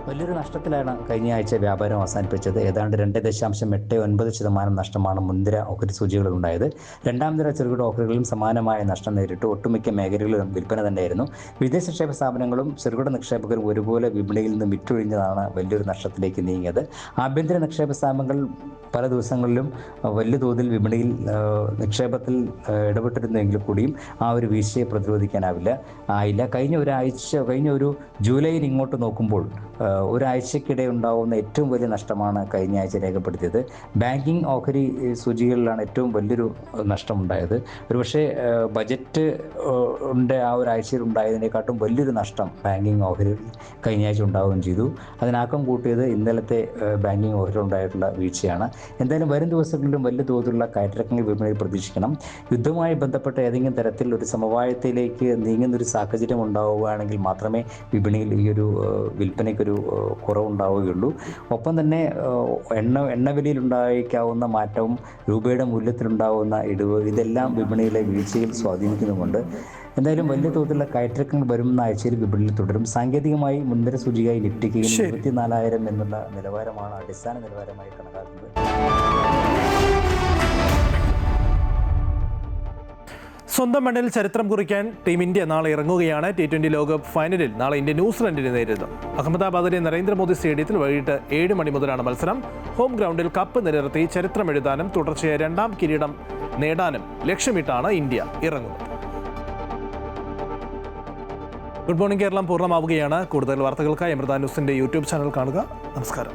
വലിയൊരു നഷ്ടത്തിലാണ് കഴിഞ്ഞ ആഴ്ച വ്യാപാരം അവസാനിപ്പിച്ചത്. ഏതാണ്ട് 2.89% നഷ്ടമാണ് മുൻനിര ഓഹരി സൂചികളിൽ ഉണ്ടായത്. രണ്ടാം നിര ചെറുകിട ഓഹരികളിലും സമാനമായ നഷ്ടം നേരിട്ടു. ഒട്ടുമിക്ക മേഖലകളിലും വിൽപ്പന തന്നെയായിരുന്നു. വിദേശ നിക്ഷേപ സ്ഥാപനങ്ങളും ചെറുകിട നിക്ഷേപകരും ഒരുപോലെ വിപണിയിൽ നിന്ന് വിറ്റൊഴിഞ്ഞതാണ് വലിയൊരു നഷ്ടത്തിലേക്ക് നീങ്ങിയത്. ആഭ്യന്തര നിക്ഷേപ സ്ഥാപനങ്ങൾ പല ദിവസങ്ങളിലും വലിയ തോതിൽ വിപണിയിൽ നിക്ഷേപത്തിൽ ഇടപെട്ടിരുന്നെങ്കിൽ കൂടിയും ആ ഒരു വീഴ്ചയെ പ്രതിരോധിക്കാനായില്ല. കഴിഞ്ഞ ഒരു ജൂലൈയിൽ ഇങ്ങോട്ട് നോക്കുമ്പോൾ ഒരാഴ്ചക്കിടെ ഉണ്ടാകുന്ന ഏറ്റവും വലിയ നഷ്ടമാണ് കഴിഞ്ഞ ആഴ്ച രേഖപ്പെടുത്തിയത്. ബാങ്കിങ് ഓഹരി സൂചികകളിലാണ് ഏറ്റവും വലിയൊരു നഷ്ടമുണ്ടായത്. ഒരുപക്ഷെ ബജറ്റ് ആ ഒരാഴ്ചയിൽ ഉണ്ടായതിനെക്കാട്ടും വലിയൊരു നഷ്ടം ബാങ്കിങ് ഓഹരി കഴിഞ്ഞ ആഴ്ച ഉണ്ടാവുകയും ചെയ്തു. അതിനാക്കം കൂട്ടിയത് ഇന്നലത്തെ ബാങ്കിങ് ഓഹരി ഉണ്ടായിട്ടുള്ള വീഴ്ചയാണ്. എന്തായാലും വരും ദിവസങ്ങളിലും വലിയ തോതിലുള്ള കയറ്റിറക്കങ്ങൾ വിപണിയിൽ പ്രതീക്ഷിക്കണം. യുദ്ധവുമായി ബന്ധപ്പെട്ട ഏതെങ്കിലും തരത്തിൽ ഒരു സമവായത്തിലേക്ക് നീങ്ങുന്നൊരു സാഹചര്യം ഉണ്ടാവുകയാണെങ്കിൽ മാത്രമേ വിപണിയിൽ ഈ ഒരു വിൽപ്പനയ്ക്കൊരു കുറവുണ്ടാവുകയുള്ളൂ. ഒപ്പം തന്നെ എണ്ണവിലയിൽ ഉണ്ടായേക്കാവുന്ന മാറ്റവും രൂപയുടെ മൂല്യത്തിലുണ്ടാവുന്ന ഇടിവ് ഇതെല്ലാം വിപണിയിലെ വീഴ്ചയിൽ സ്വാധീനിക്കുന്നുമുണ്ട്. എന്തായാലും വലിയ തോതിലുള്ള കയറ്റിറക്കങ്ങൾ വരുന്ന ആഴ്ചയിൽ വിപണിയിൽ തുടരും. സാങ്കേതികമായി മുൻനിര സൂചികയായി നിഫ്റ്റിക്ക് 24,000 എന്നുള്ള നിലവാരമാണ് അടിസ്ഥാന നിലവാരമായി കണക്കാക്കുന്നത്. സ്വന്തം മണ്ണിൽ ചരിത്രം കുറിക്കാൻ ടീം ഇന്ത്യ നാളെ ഇറങ്ങുകയാണ്. T20 ലോകകപ്പ് ഫൈനലിൽ നാളെ ഇന്ത്യ ന്യൂസിലൻഡിനെ നേരിടും. അഹമ്മദാബാദിലെ നരേന്ദ്രമോദി സ്റ്റേഡിയത്തിൽ വൈകിട്ട് 7 മണി മുതലാണ് മത്സരം. ഹോം ഗ്രൗണ്ടിൽ കപ്പ് നിലനിർത്തി ചരിത്രം എഴുതാനും തുടർച്ചയായ 2ാം കിരീടം നേടാനും ലക്ഷ്യമിട്ടാണ് ഇന്ത്യ ഇറങ്ങുന്നത്. ഗുഡ് മോർണിംഗ് കേരളം പൂർണ്ണമാവുകയാണ്. കൂടുതൽ വാർത്തകൾക്കായി അമൃത ന്യൂസിന്റെ യൂട്യൂബ് ചാനൽ കാണുക. നമസ്കാരം.